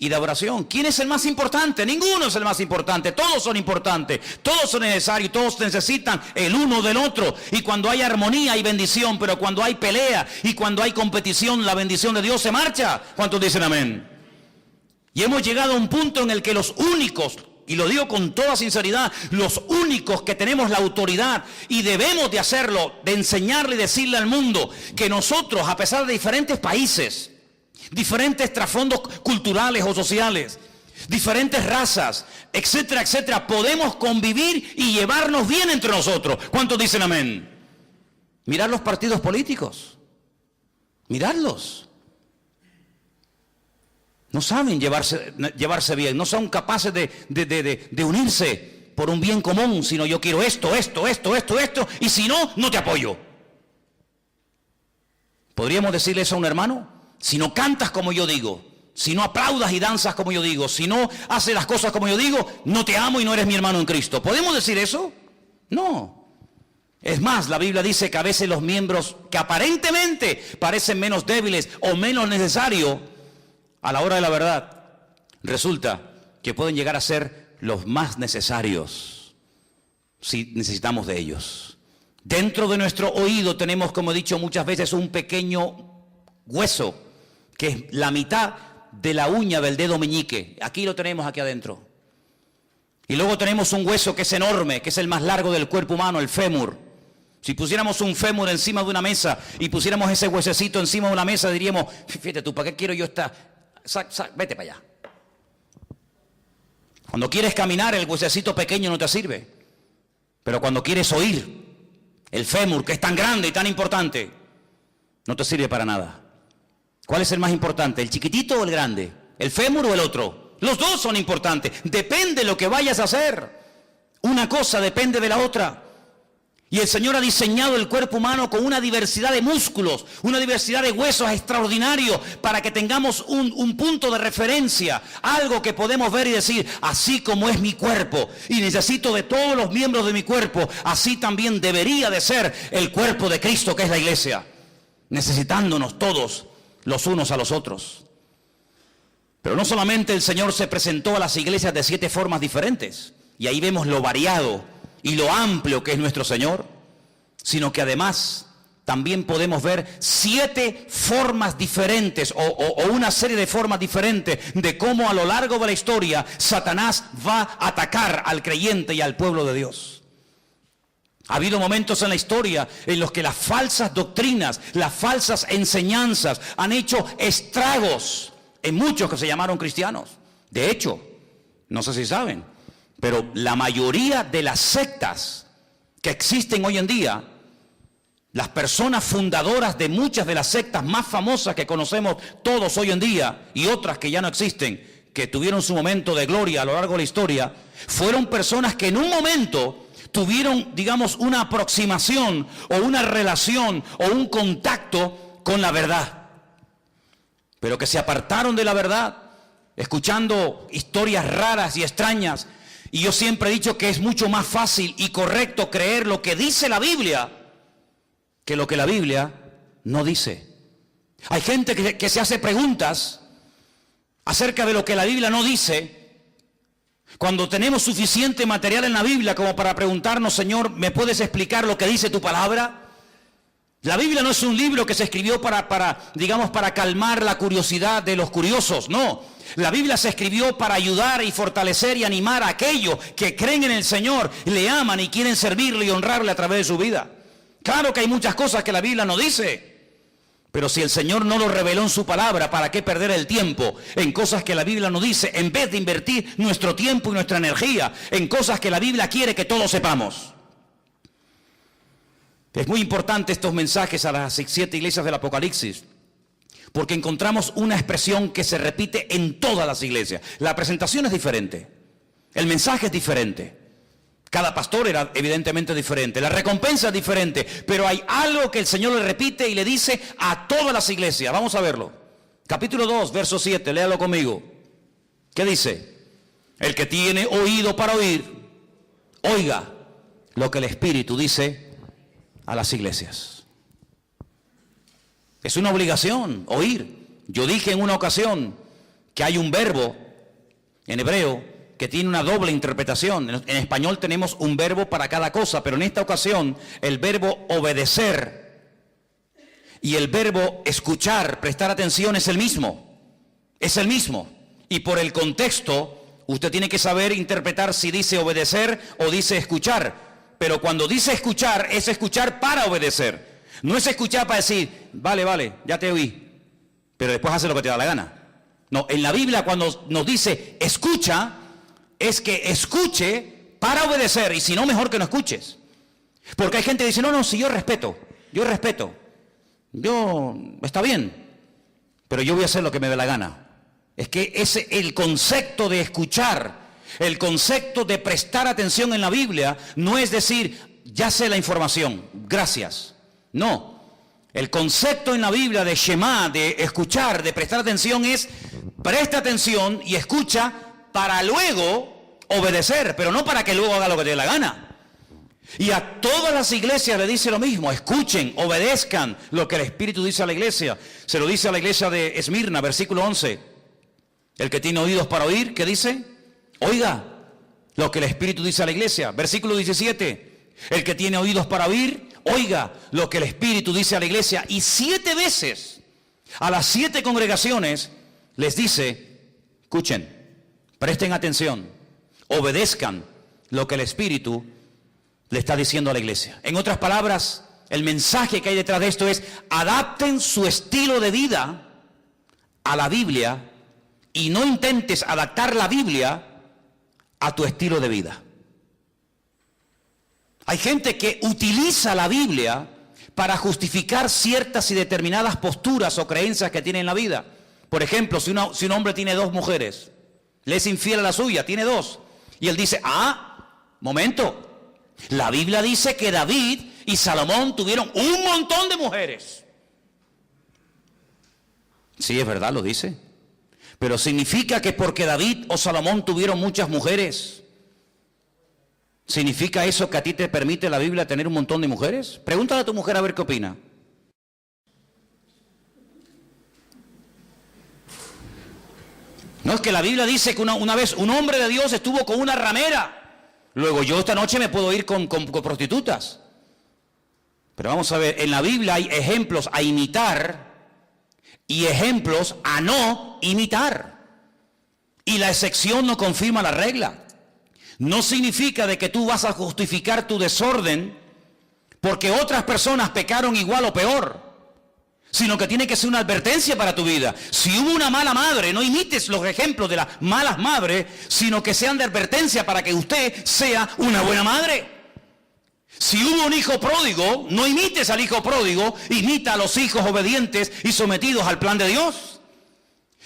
y de oración. ¿Quién es el más importante? Ninguno es el más importante. Todos son importantes, todos son necesarios, todos necesitan el uno del otro. Y cuando hay armonía hay bendición, pero cuando hay pelea y cuando hay competición, la bendición de Dios se marcha. ¿Cuántos dicen amén? Y hemos llegado a un punto en el que los únicos y lo digo con toda sinceridad, los únicos que tenemos la autoridad y debemos de hacerlo, de enseñarle y decirle al mundo que nosotros, a pesar de diferentes países, diferentes trasfondos culturales o sociales, diferentes razas, etcétera, etcétera, podemos convivir y llevarnos bien entre nosotros. ¿Cuántos dicen amén? Mirad los partidos políticos, miradlos. No saben llevarse bien, no son capaces de unirse por un bien común, sino yo quiero esto, y si no, no te apoyo. ¿Podríamos decirle eso a un hermano? Si no cantas como yo digo, si no aplaudas y danzas como yo digo, si no haces las cosas como yo digo, no te amo y no eres mi hermano en Cristo. ¿Podemos decir eso? No. Es más, la Biblia dice que a veces los miembros que aparentemente parecen menos débiles o menos necesarios, a la hora de la verdad, resulta que pueden llegar a ser los más necesarios si necesitamos de ellos. Dentro de nuestro oído tenemos, como he dicho muchas veces, un pequeño hueso que es la mitad de la uña del dedo meñique. Aquí lo tenemos, aquí adentro. Y luego tenemos un hueso que es enorme, que es el más largo del cuerpo humano, el fémur. Si pusiéramos un fémur encima de una mesa y pusiéramos ese huesecito encima de una mesa, diríamos, fíjate tú, ¿para qué quiero yo esta? Vete para allá. Cuando quieres caminar, el huesecito pequeño no te sirve. Pero cuando quieres oír, el fémur, que es tan grande y tan importante, no te sirve para nada. ¿Cuál es el más importante? ¿El chiquitito o el grande? ¿El fémur o el otro? Los dos son importantes. Depende de lo que vayas a hacer. Una cosa depende de la otra. Y el Señor ha diseñado el cuerpo humano con una diversidad de músculos, una diversidad de huesos extraordinarios para que tengamos un punto de referencia, algo que podemos ver y decir, así como es mi cuerpo y necesito de todos los miembros de mi cuerpo, así también debería de ser el cuerpo de Cristo, que es la iglesia, necesitándonos todos los unos a los otros. Pero no solamente el Señor se presentó a las iglesias de 7 formas diferentes, y ahí vemos lo variado y lo amplio que es nuestro Señor, sino que además también podemos ver 7 formas diferentes o una serie de formas diferentes de cómo a lo largo de la historia Satanás va a atacar al creyente y al pueblo de Dios. Ha habido momentos en la historia en los que las falsas doctrinas, las falsas enseñanzas han hecho estragos en muchos que se llamaron cristianos. De hecho, no sé si saben, pero la mayoría de las sectas que existen hoy en día, las personas fundadoras de muchas de las sectas más famosas que conocemos todos hoy en día y otras que ya no existen, que tuvieron su momento de gloria a lo largo de la historia, fueron personas que en un momento tuvieron, digamos, una aproximación o una relación o un contacto con la verdad, pero que se apartaron de la verdad, escuchando historias raras y extrañas. Y yo siempre he dicho que es mucho más fácil y correcto creer lo que dice la Biblia que lo que la Biblia no dice. Hay gente que se hace preguntas acerca de lo que la Biblia no dice, cuando tenemos suficiente material en la Biblia como para preguntarnos, Señor, ¿me puedes explicar lo que dice tu palabra? La Biblia no es un libro que se escribió para calmar la curiosidad de los curiosos, no. La Biblia se escribió para ayudar y fortalecer y animar a aquellos que creen en el Señor, le aman y quieren servirle y honrarle a través de su vida. Claro que hay muchas cosas que la Biblia no dice, pero si el Señor no lo reveló en su palabra, ¿para qué perder el tiempo en cosas que la Biblia no dice, en vez de invertir nuestro tiempo y nuestra energía en cosas que la Biblia quiere que todos sepamos? Es muy importante estos mensajes a las 7 iglesias del Apocalipsis, porque encontramos una expresión que se repite en todas las iglesias. La presentación es diferente, el mensaje es diferente, cada pastor era evidentemente diferente, la recompensa es diferente, pero hay algo que el Señor le repite y le dice a todas las iglesias. Vamos a verlo. Capítulo 2, verso 7, léalo conmigo. ¿Qué dice? El que tiene oído para oír, oiga lo que el Espíritu dice a las iglesias. Es una obligación oír. Yo dije en una ocasión que hay un verbo en hebreo que tiene una doble interpretación. En español tenemos un verbo para cada cosa, pero en esta ocasión el verbo obedecer y el verbo escuchar, prestar atención, es el mismo. Es el mismo. Y por el contexto, usted tiene que saber interpretar si dice obedecer o dice escuchar. Pero cuando dice escuchar, es escuchar para obedecer. No es escuchar para decir, vale, ya te oí, pero después hace lo que te da la gana. No, en la Biblia cuando nos dice escucha, es que escuche para obedecer, y si no, mejor que no escuches. Porque hay gente que dice, no, si yo respeto, está bien, pero yo voy a hacer lo que me dé la gana. Es que ese, el concepto de escuchar, el concepto de prestar atención en la Biblia, no es decir, ya sé la información, gracias. No, el concepto en la Biblia de Shema, de escuchar, de prestar atención es, presta atención y escucha para luego obedecer, pero no para que luego haga lo que te dé la gana. Y a todas las iglesias le dice lo mismo, escuchen, obedezcan lo que el Espíritu dice a la iglesia. Se lo dice a la iglesia de Esmirna, versículo 11. El que tiene oídos para oír, ¿qué dice? Oiga lo que el Espíritu dice a la iglesia. Versículo 17. El que tiene oídos para oír, oiga lo que el Espíritu dice a la iglesia. Y 7 veces a las 7 congregaciones les dice, escuchen, presten atención, obedezcan lo que el Espíritu le está diciendo a la iglesia. En otras palabras, el mensaje que hay detrás de esto es, adapten su estilo de vida a la Biblia y no intentes adaptar la Biblia a tu estilo de vida. Hay gente que utiliza la Biblia para justificar ciertas y determinadas posturas o creencias que tiene en la vida. Por ejemplo, si un hombre tiene 2 mujeres, le es infiel a la suya, tiene 2, y él dice, momento, la Biblia dice que David y Salomón tuvieron un montón de mujeres. Sí, es verdad, lo dice. Pero ¿significa que porque David o Salomón tuvieron muchas mujeres, significa eso que a ti te permite la Biblia tener un montón de mujeres? Pregúntale a tu mujer a ver qué opina. No, es que la Biblia dice que una vez un hombre de Dios estuvo con una ramera. Luego yo esta noche me puedo ir con prostitutas. Pero vamos a ver, en la Biblia hay ejemplos a imitar y ejemplos a no imitar. Y la excepción no confirma la regla. No significa de que tú vas a justificar tu desorden porque otras personas pecaron igual o peor, sino que tiene que ser una advertencia para tu vida. Si hubo una mala madre, no imites los ejemplos de las malas madres, sino que sean de advertencia para que usted sea una buena madre. Si hubo un hijo pródigo, no imites al hijo pródigo, imita a los hijos obedientes y sometidos al plan de Dios.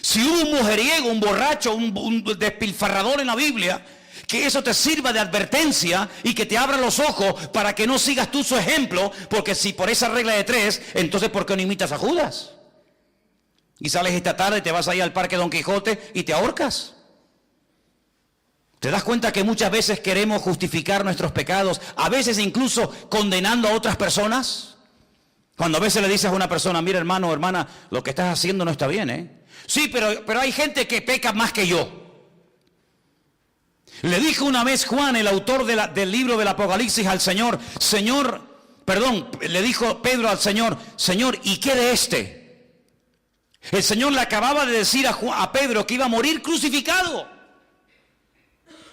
Si hubo un mujeriego, un borracho, un despilfarrador en la Biblia, que eso te sirva de advertencia y que te abra los ojos para que no sigas tú su ejemplo, porque si por esa regla de 3, entonces ¿por qué no imitas a Judas? Y sales esta tarde, te vas ahí al Parque Don Quijote y te ahorcas. ¿Te das cuenta que muchas veces queremos justificar nuestros pecados, a veces incluso condenando a otras personas? Cuando a veces le dices a una persona, mira hermano o hermana, lo que estás haciendo no está bien, ¿eh? Sí, pero hay gente que peca más que yo. Le dijo una vez Juan, el autor del libro del Apocalipsis, al Señor, le dijo Pedro al Señor, Señor, ¿y qué de este? El Señor le acababa de decir a Pedro que iba a morir crucificado.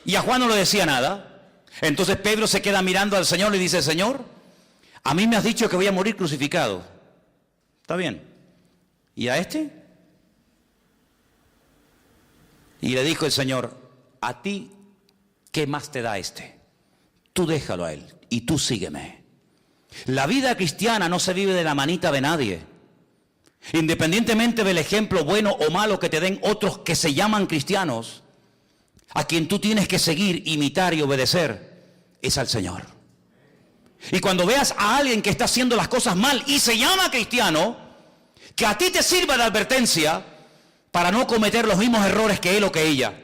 Y a Juan no le decía nada. Entonces Pedro se queda mirando al Señor y dice, Señor, a mí me has dicho que voy a morir crucificado. Está bien. ¿Y a este? Y le dijo el Señor, a ti, ¿qué más te da este? Tú déjalo a él y tú sígueme. La vida cristiana no se vive de la manita de nadie. Independientemente del ejemplo bueno o malo que te den otros que se llaman cristianos, a quien tú tienes que seguir, imitar y obedecer es al Señor. Y cuando veas a alguien que está haciendo las cosas mal y se llama cristiano, que a ti te sirva de advertencia para no cometer los mismos errores que él o que ella.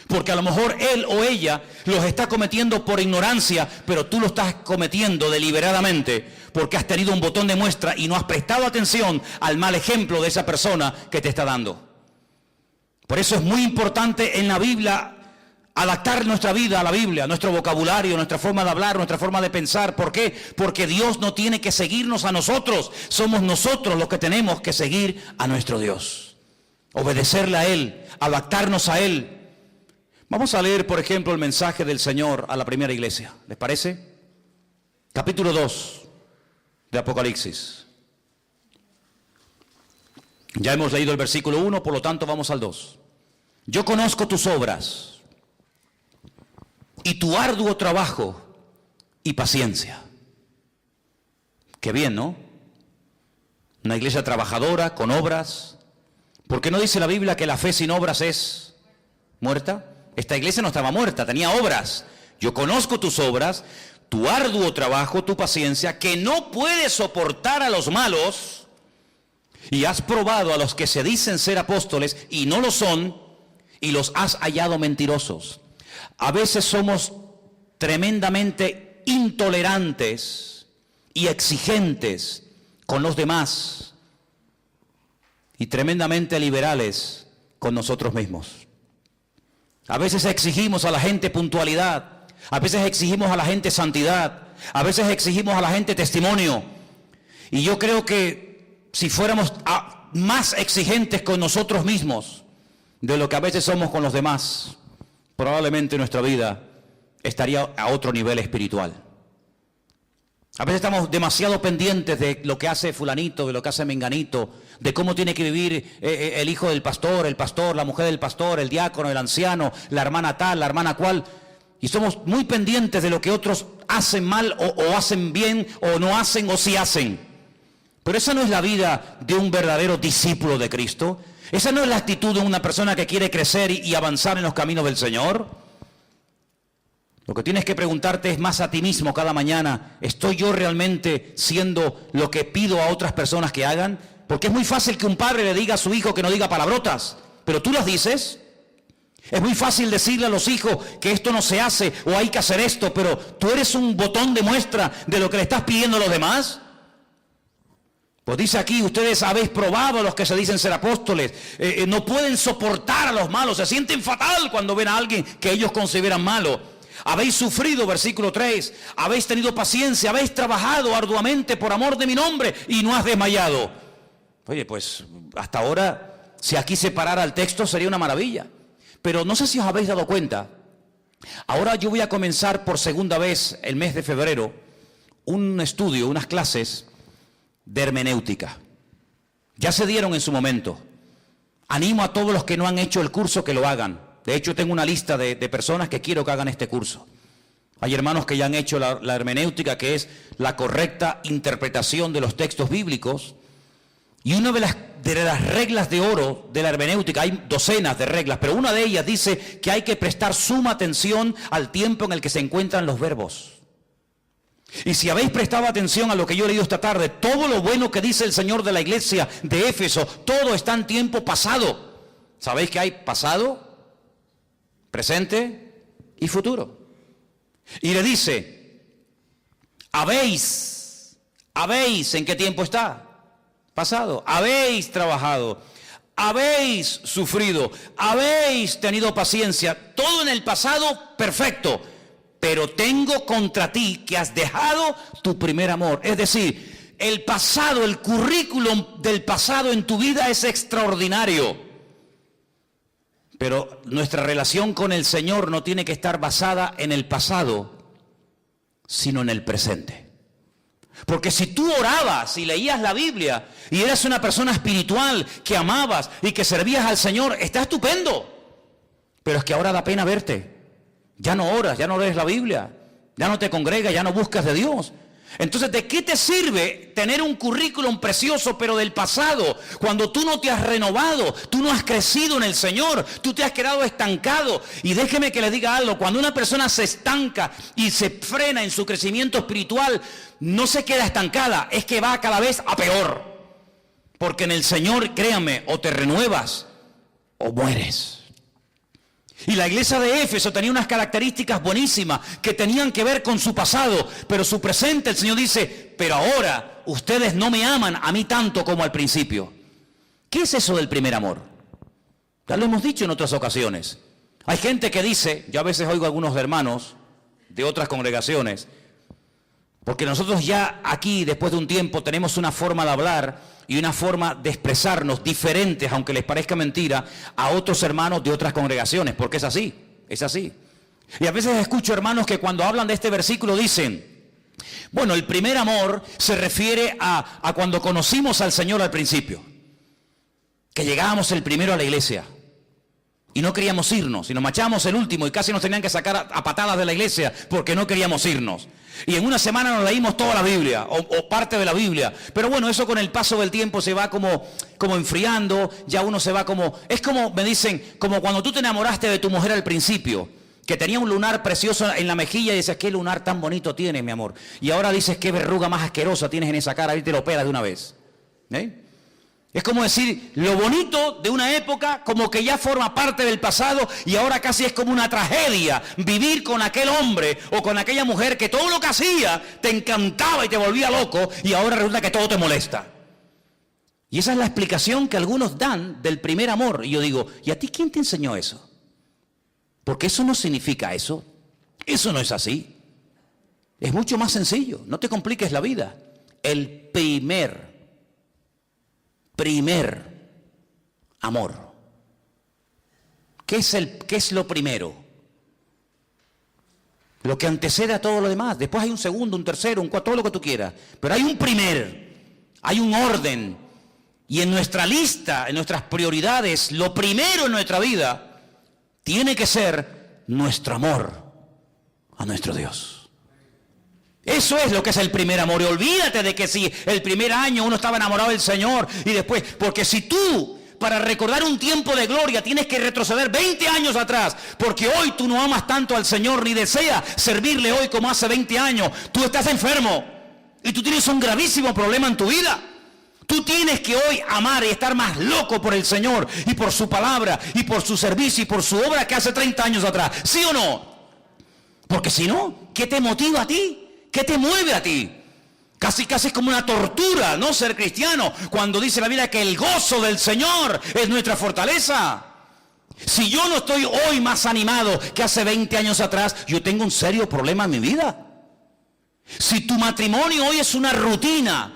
Porque a lo mejor él o ella los está cometiendo por ignorancia, pero tú lo estás cometiendo deliberadamente porque has tenido un botón de muestra y no has prestado atención al mal ejemplo de esa persona que te está dando. Por eso es muy importante en la Biblia adaptar nuestra vida a la Biblia, nuestro vocabulario, nuestra forma de hablar, nuestra forma de pensar. ¿Por qué? Porque Dios no tiene que seguirnos a nosotros, somos nosotros los que tenemos que seguir a nuestro Dios. Obedecerle a Él, adaptarnos a Él. Vamos a leer, por ejemplo, el mensaje del Señor a la primera iglesia. ¿Les parece? Capítulo 2 de Apocalipsis. Ya hemos leído el versículo 1, por lo tanto vamos al 2. Yo conozco tus obras y tu arduo trabajo y paciencia. Qué bien, ¿no? Una iglesia trabajadora, con obras. ¿Por qué no dice la Biblia que la fe sin obras es muerta? Esta iglesia no estaba muerta, tenía obras. Yo conozco tus obras, tu arduo trabajo, tu paciencia, que no puedes soportar a los malos, y has probado a los que se dicen ser apóstoles y no lo son, y los has hallado mentirosos. A veces somos tremendamente intolerantes y exigentes con los demás y tremendamente liberales con nosotros mismos. A veces exigimos a la gente puntualidad, a veces exigimos a la gente santidad, a veces exigimos a la gente testimonio. Y yo creo que si fuéramos más exigentes con nosotros mismos de lo que a veces somos con los demás, probablemente nuestra vida estaría a otro nivel espiritual. A veces estamos demasiado pendientes de lo que hace fulanito, de lo que hace menganito, de cómo tiene que vivir el hijo del pastor, la mujer del pastor, el diácono, el anciano, la hermana tal, la hermana cual. Y somos muy pendientes de lo que otros hacen mal o hacen bien o no hacen o sí hacen. Pero esa no es la vida de un verdadero discípulo de Cristo. Esa no es la actitud de una persona que quiere crecer y avanzar en los caminos del Señor. Lo que tienes que preguntarte es más a ti mismo cada mañana: ¿estoy yo realmente siendo lo que pido a otras personas que hagan? Porque es muy fácil que un padre le diga a su hijo que no diga palabrotas, pero tú las dices. Es muy fácil decirle a los hijos que esto no se hace o hay que hacer esto, pero tú eres un botón de muestra de lo que le estás pidiendo a los demás. Pues dice aquí: ustedes habéis probado a los que se dicen ser apóstoles, no pueden soportar a los malos, se sienten fatal cuando ven a alguien que ellos consideran malo. Habéis sufrido, versículo 3, habéis tenido paciencia, habéis trabajado arduamente por amor de mi nombre y no has desmayado. Oye, pues hasta ahora, si aquí se parara el texto sería una maravilla. Pero no sé si os habéis dado cuenta, ahora yo voy a comenzar por segunda vez el mes de febrero un estudio, unas clases de hermenéutica. Ya se dieron en su momento. Animo a todos los que no han hecho el curso que lo hagan. De hecho, tengo una lista de personas que quiero que hagan este curso. Hay hermanos que ya han hecho la hermenéutica, que es la correcta interpretación de los textos bíblicos. Y una de las reglas de oro de la hermenéutica, hay docenas de reglas, pero una de ellas dice que hay que prestar suma atención al tiempo en el que se encuentran los verbos. Y si habéis prestado atención a lo que yo he leído esta tarde, todo lo bueno que dice el Señor de la iglesia de Éfeso, todo está en tiempo pasado. ¿Sabéis que hay pasado, presente y futuro? Y le dice: habéis, ¿en qué tiempo está? Pasado. Habéis trabajado, habéis sufrido, habéis tenido paciencia, todo en el pasado perfecto. Pero tengo contra ti que has dejado tu primer amor. Es decir, el pasado, el currículum del pasado en tu vida es extraordinario. Pero nuestra relación con el Señor no tiene que estar basada en el pasado, sino en el presente. Porque si tú orabas y leías la Biblia y eras una persona espiritual que amabas y que servías al Señor, está estupendo. Pero es que ahora da pena verte. Ya no oras, ya no lees la Biblia, ya no te congregas, ya no buscas de Dios. Entonces, ¿de qué te sirve tener un currículum precioso pero del pasado, cuando tú no te has renovado, tú no has crecido en el Señor, tú te has quedado estancado? Y déjeme que le diga algo: cuando una persona se estanca y se frena en su crecimiento espiritual, no se queda estancada, es que va cada vez a peor. Porque en el Señor, créame, o te renuevas o mueres. Y la iglesia de Éfeso tenía unas características buenísimas que tenían que ver con su pasado, pero su presente. El Señor dice: pero ahora ustedes no me aman a mí tanto como al principio. ¿Qué es eso del primer amor? Ya lo hemos dicho en otras ocasiones. Hay gente que dice, yo a veces oigo a algunos hermanos de otras congregaciones, porque nosotros ya aquí, después de un tiempo, tenemos una forma de hablar y una forma de expresarnos diferentes, aunque les parezca mentira, a otros hermanos de otras congregaciones, porque es así. es así. Y a veces escucho hermanos que cuando hablan de este versículo dicen, bueno, el primer amor se refiere a cuando conocimos al Señor al principio, que llegábamos el primero a la iglesia y no queríamos irnos, y nos marchábamos el último y casi nos tenían que sacar a patadas de la iglesia porque no queríamos irnos. Y en una semana nos leímos toda la Biblia o parte de la Biblia. Pero bueno, eso con el paso del tiempo se va como enfriando, ya uno se va como... Es como, me dicen, como cuando tú te enamoraste de tu mujer al principio, que tenía un lunar precioso en la mejilla y dices, qué lunar tan bonito tienes, mi amor. Y ahora dices, qué verruga más asquerosa tienes en esa cara, y te lo operas de una vez. Es como decir, lo bonito de una época como que ya forma parte del pasado y ahora casi es como una tragedia vivir con aquel hombre o con aquella mujer que todo lo que hacía te encantaba y te volvía loco y ahora resulta que todo te molesta. Y esa es la explicación que algunos dan del primer amor. Y yo digo, ¿y a ti quién te enseñó eso? Porque eso no significa eso. Eso no es así. Es mucho más sencillo. No te compliques la vida. El primer amor. ¿Qué es lo primero? Lo que antecede a todo lo demás. Después hay un segundo, un tercero, un cuarto, todo lo que tú quieras. Pero hay un hay un orden. Y en nuestra lista, en nuestras prioridades, lo primero en nuestra vida tiene que ser nuestro amor a nuestro Dios. Eso es lo que es el primer amor. Y olvídate de que si el primer año uno estaba enamorado del Señor y después, porque si tú, para recordar un tiempo de gloria, tienes que retroceder 20 años atrás, porque hoy tú no amas tanto al Señor ni deseas servirle hoy como hace 20 años, tú estás enfermo y tú tienes un gravísimo problema en tu vida. Tú tienes que hoy amar y estar más loco por el Señor y por su palabra y por su servicio y por su obra que hace 30 años atrás. ¿Sí o no? Porque si no, ¿qué te motiva a ti? ¿Qué te mueve a ti? Casi es como una tortura, ¿no? Ser cristiano, cuando dice la Biblia que el gozo del Señor es nuestra fortaleza. Si yo no estoy hoy más animado que hace 20 años atrás, yo tengo un serio problema en mi vida. Si tu matrimonio hoy es una rutina,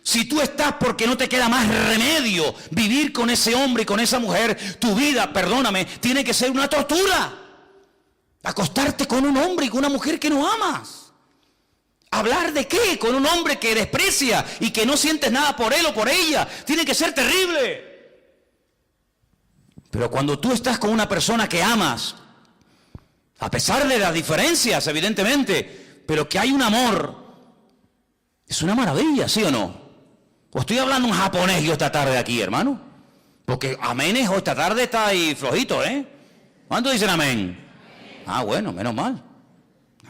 si tú estás porque no te queda más remedio vivir con ese hombre y con esa mujer, tu vida, perdóname, tiene que ser una tortura. Acostarte con un hombre y con una mujer que no amas. ¿Hablar de qué? Con un hombre que desprecia y que no sientes nada por él o por ella. Tiene que ser terrible. Pero cuando tú estás con una persona que amas, a pesar de las diferencias, evidentemente, pero que hay un amor, es una maravilla, ¿sí o no? O estoy hablando un japonés yo esta tarde aquí, hermano. Porque amenes o esta tarde está ahí flojito, ¿eh? ¿Cuántos dicen amén? Ah, bueno, menos mal.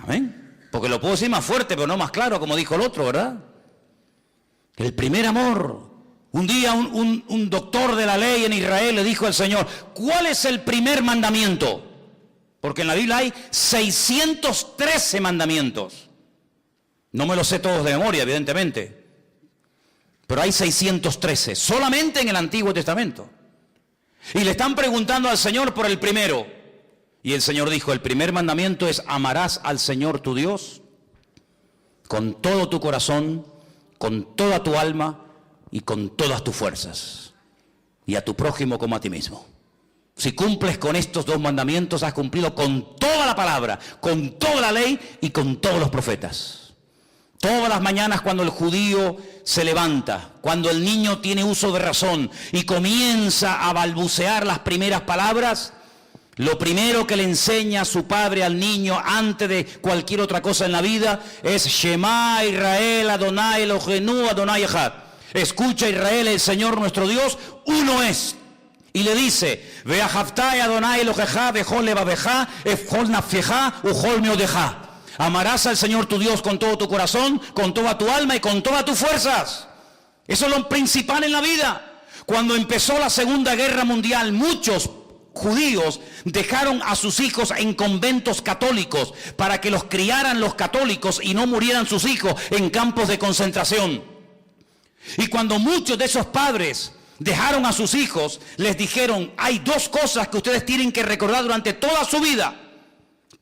Amén. Porque lo puedo decir más fuerte, pero no más claro, como dijo el otro, ¿verdad? El primer amor. Un día un doctor de la ley en Israel le dijo al Señor, ¿cuál es el primer mandamiento? Porque en la Biblia hay 613 mandamientos. No me los sé todos de memoria, evidentemente. Pero hay 613, solamente en el Antiguo Testamento. Y le están preguntando al Señor por el primero. Y el Señor dijo, el primer mandamiento es amarás al Señor tu Dios con todo tu corazón, con toda tu alma y con todas tus fuerzas. Y a tu prójimo como a ti mismo. Si cumples con estos dos mandamientos, has cumplido con toda la palabra, con toda la ley y con todos los profetas. Todas las mañanas cuando el judío se levanta, cuando el niño tiene uso de razón y comienza a balbucear las primeras palabras, lo primero que le enseña a su padre al niño antes de cualquier otra cosa en la vida es Shema Israel Adonai Eloheinu Adonai Echad. Escucha Israel, el Señor nuestro Dios, uno es. Y le dice, Ve'ahavtai Adonai Elohecha bechol levavecha, bechol nafshecha, uchol meodecha. Amarás al Señor tu Dios con todo tu corazón, con toda tu alma y con todas tus fuerzas. Eso es lo principal en la vida. Cuando empezó la Segunda Guerra Mundial, muchos judíos dejaron a sus hijos en conventos católicos para que los criaran los católicos y no murieran sus hijos en campos de concentración. Y cuando muchos de esos padres dejaron a sus hijos, les dijeron, hay dos cosas que ustedes tienen que recordar durante toda su vida.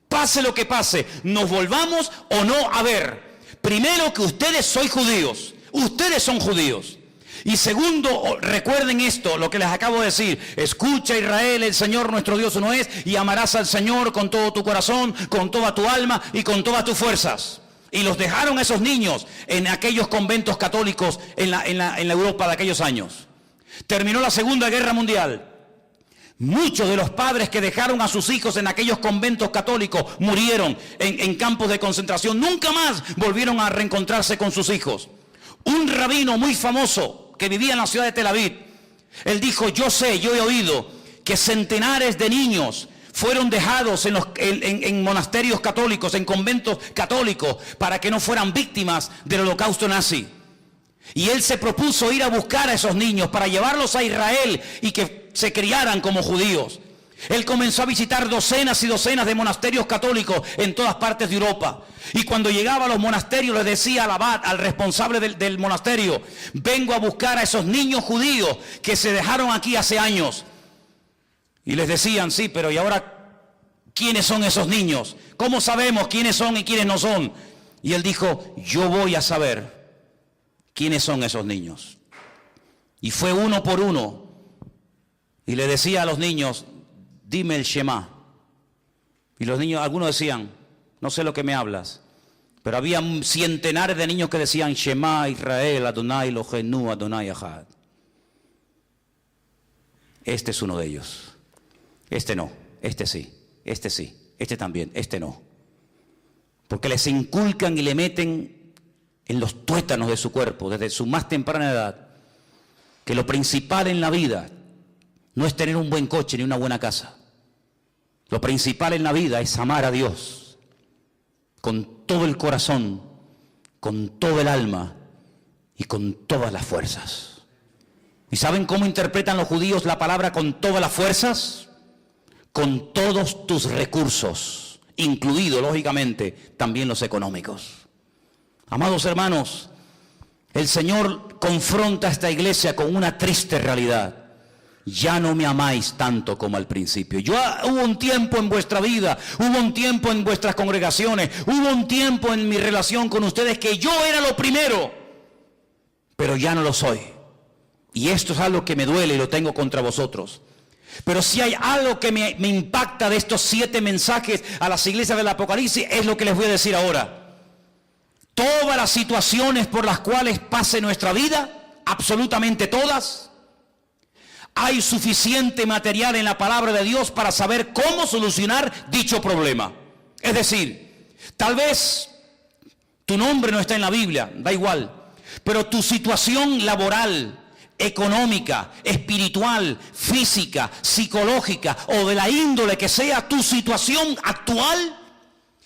Pase lo que pase, nos volvamos o no a ver. Primero, que ustedes son judíos, ustedes son judíos. Y segundo, recuerden esto, lo que les acabo de decir. Escucha, Israel, el Señor nuestro Dios uno es, y amarás al Señor con todo tu corazón, con toda tu alma y con todas tus fuerzas. Y los dejaron esos niños en aquellos conventos católicos en la Europa de aquellos años. Terminó la Segunda Guerra Mundial. Muchos de los padres que dejaron a sus hijos en aquellos conventos católicos murieron en campos de concentración. Nunca más volvieron a reencontrarse con sus hijos. Un rabino muy famoso que vivía en la ciudad de Tel Aviv, él dijo, yo he oído que centenares de niños fueron dejados en monasterios católicos, en conventos católicos, para que no fueran víctimas del holocausto nazi. Y él se propuso ir a buscar a esos niños para llevarlos a Israel y que se criaran como judíos. Él comenzó a visitar docenas y docenas de monasterios católicos en todas partes de Europa. Y cuando llegaba a los monasterios les decía al abad, al responsable del monasterio, vengo a buscar a esos niños judíos que se dejaron aquí hace años. Y les decían, sí, pero ¿y ahora quiénes son esos niños? ¿Cómo sabemos quiénes son y quiénes no son? Y él dijo, yo voy a saber quiénes son esos niños. Y fue uno por uno. Y le decía a los niños, dime el Shema. Y los niños, algunos decían, no sé lo que me hablas. Pero había centenares de niños que decían, Shema Israel, Adonai Eloheinu, Adonai Echad. Este es uno de ellos. Este no, este sí, este también, este no. Porque les inculcan y le meten en los tuétanos de su cuerpo, desde su más temprana edad, que lo principal en la vida no es tener un buen coche ni una buena casa. Lo principal en la vida es amar a Dios con todo el corazón, con todo el alma y con todas las fuerzas. ¿Y saben cómo interpretan los judíos la palabra con todas las fuerzas? Con todos tus recursos, incluidos, lógicamente, también los económicos. Amados hermanos, el Señor confronta a esta iglesia con una triste realidad. Ya no me amáis tanto como al principio. Hubo un tiempo en vuestra vida, hubo un tiempo en vuestras congregaciones, hubo un tiempo en mi relación con ustedes que yo era lo primero, pero ya no lo soy. Y esto es algo que me duele y lo tengo contra vosotros. Pero si hay algo que me impacta de estos 7 mensajes a las iglesias del Apocalipsis, es lo que les voy a decir ahora. Todas las situaciones por las cuales pase nuestra vida, absolutamente todas, hay suficiente material en la palabra de Dios para saber cómo solucionar dicho problema. Es decir, tal vez tu nombre no está en la Biblia, da igual, pero tu situación laboral, económica, espiritual, física, psicológica o de la índole que sea tu situación actual,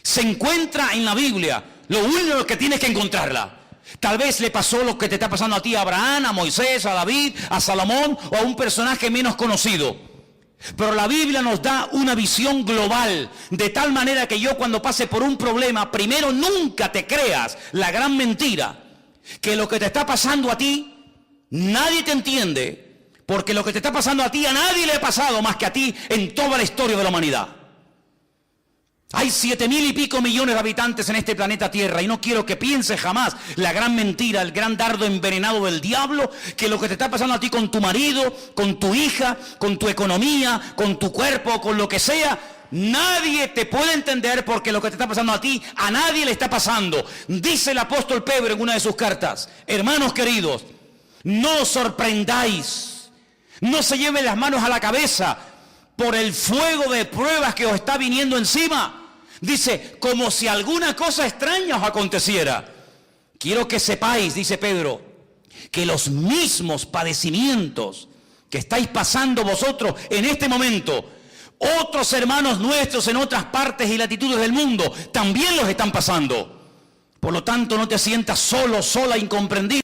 se encuentra en la Biblia. Lo único que tienes que encontrarla. Tal vez le pasó lo que te está pasando a ti, a Abraham, a Moisés, a David, a Salomón o a un personaje menos conocido. Pero la Biblia nos da una visión global, de tal manera que yo cuando pase por un problema, primero nunca te creas la gran mentira, que lo que te está pasando a ti, nadie te entiende, porque lo que te está pasando a ti, a nadie le ha pasado más que a ti en toda la historia de la humanidad. Hay 7.000 y pico millones de habitantes en este planeta Tierra y no quiero que pienses jamás la gran mentira, el gran dardo envenenado del diablo, que lo que te está pasando a ti con tu marido, con tu hija, con tu economía, con tu cuerpo, con lo que sea, nadie te puede entender porque lo que te está pasando a ti, a nadie le está pasando. Dice el apóstol Pedro en una de sus cartas, hermanos queridos, no os sorprendáis, no se lleven las manos a la cabeza por el fuego de pruebas que os está viniendo encima. Dice, como si alguna cosa extraña os aconteciera. Quiero que sepáis, dice Pedro, que los mismos padecimientos que estáis pasando vosotros en este momento, otros hermanos nuestros en otras partes y latitudes del mundo también los están pasando. Por lo tanto, no te sientas solo, sola, incomprendido.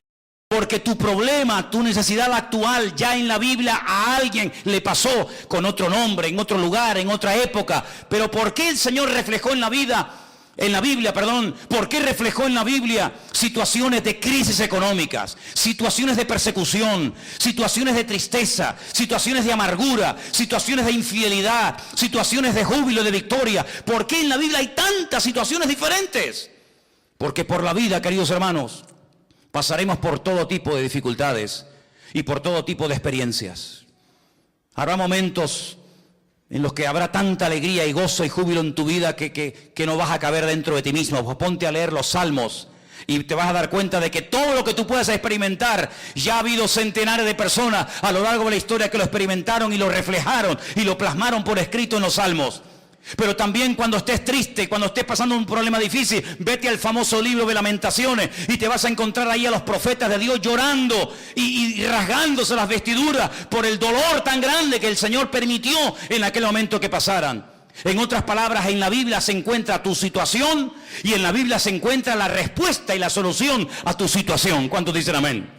Porque tu problema, tu necesidad actual, ya en la Biblia a alguien le pasó con otro nombre, en otro lugar, en otra época. Pero ¿por qué el Señor reflejó en la Biblia, ¿por qué reflejó en la Biblia situaciones de crisis económicas, situaciones de persecución, situaciones de tristeza, situaciones de amargura, situaciones de infidelidad, situaciones de júbilo, de victoria? ¿Por qué en la Biblia hay tantas situaciones diferentes? Porque por la vida, queridos hermanos, pasaremos por todo tipo de dificultades, y por todo tipo de experiencias. Habrá momentos en los que habrá tanta alegría y gozo y júbilo en tu vida que no vas a caber dentro de ti mismo. Pues ponte a leer los Salmos y te vas a dar cuenta de que todo lo que tú puedas experimentar, ya ha habido centenares de personas a lo largo de la historia que lo experimentaron y lo reflejaron y lo plasmaron por escrito en los Salmos. Pero también cuando estés triste, cuando estés pasando un problema difícil, vete al famoso libro de Lamentaciones y te vas a encontrar ahí a los profetas de Dios llorando y rasgándose las vestiduras por el dolor tan grande que el Señor permitió en aquel momento que pasaran. En otras palabras, en la Biblia se encuentra tu situación y en la Biblia se encuentra la respuesta y la solución a tu situación. ¿Cuántos dicen amén?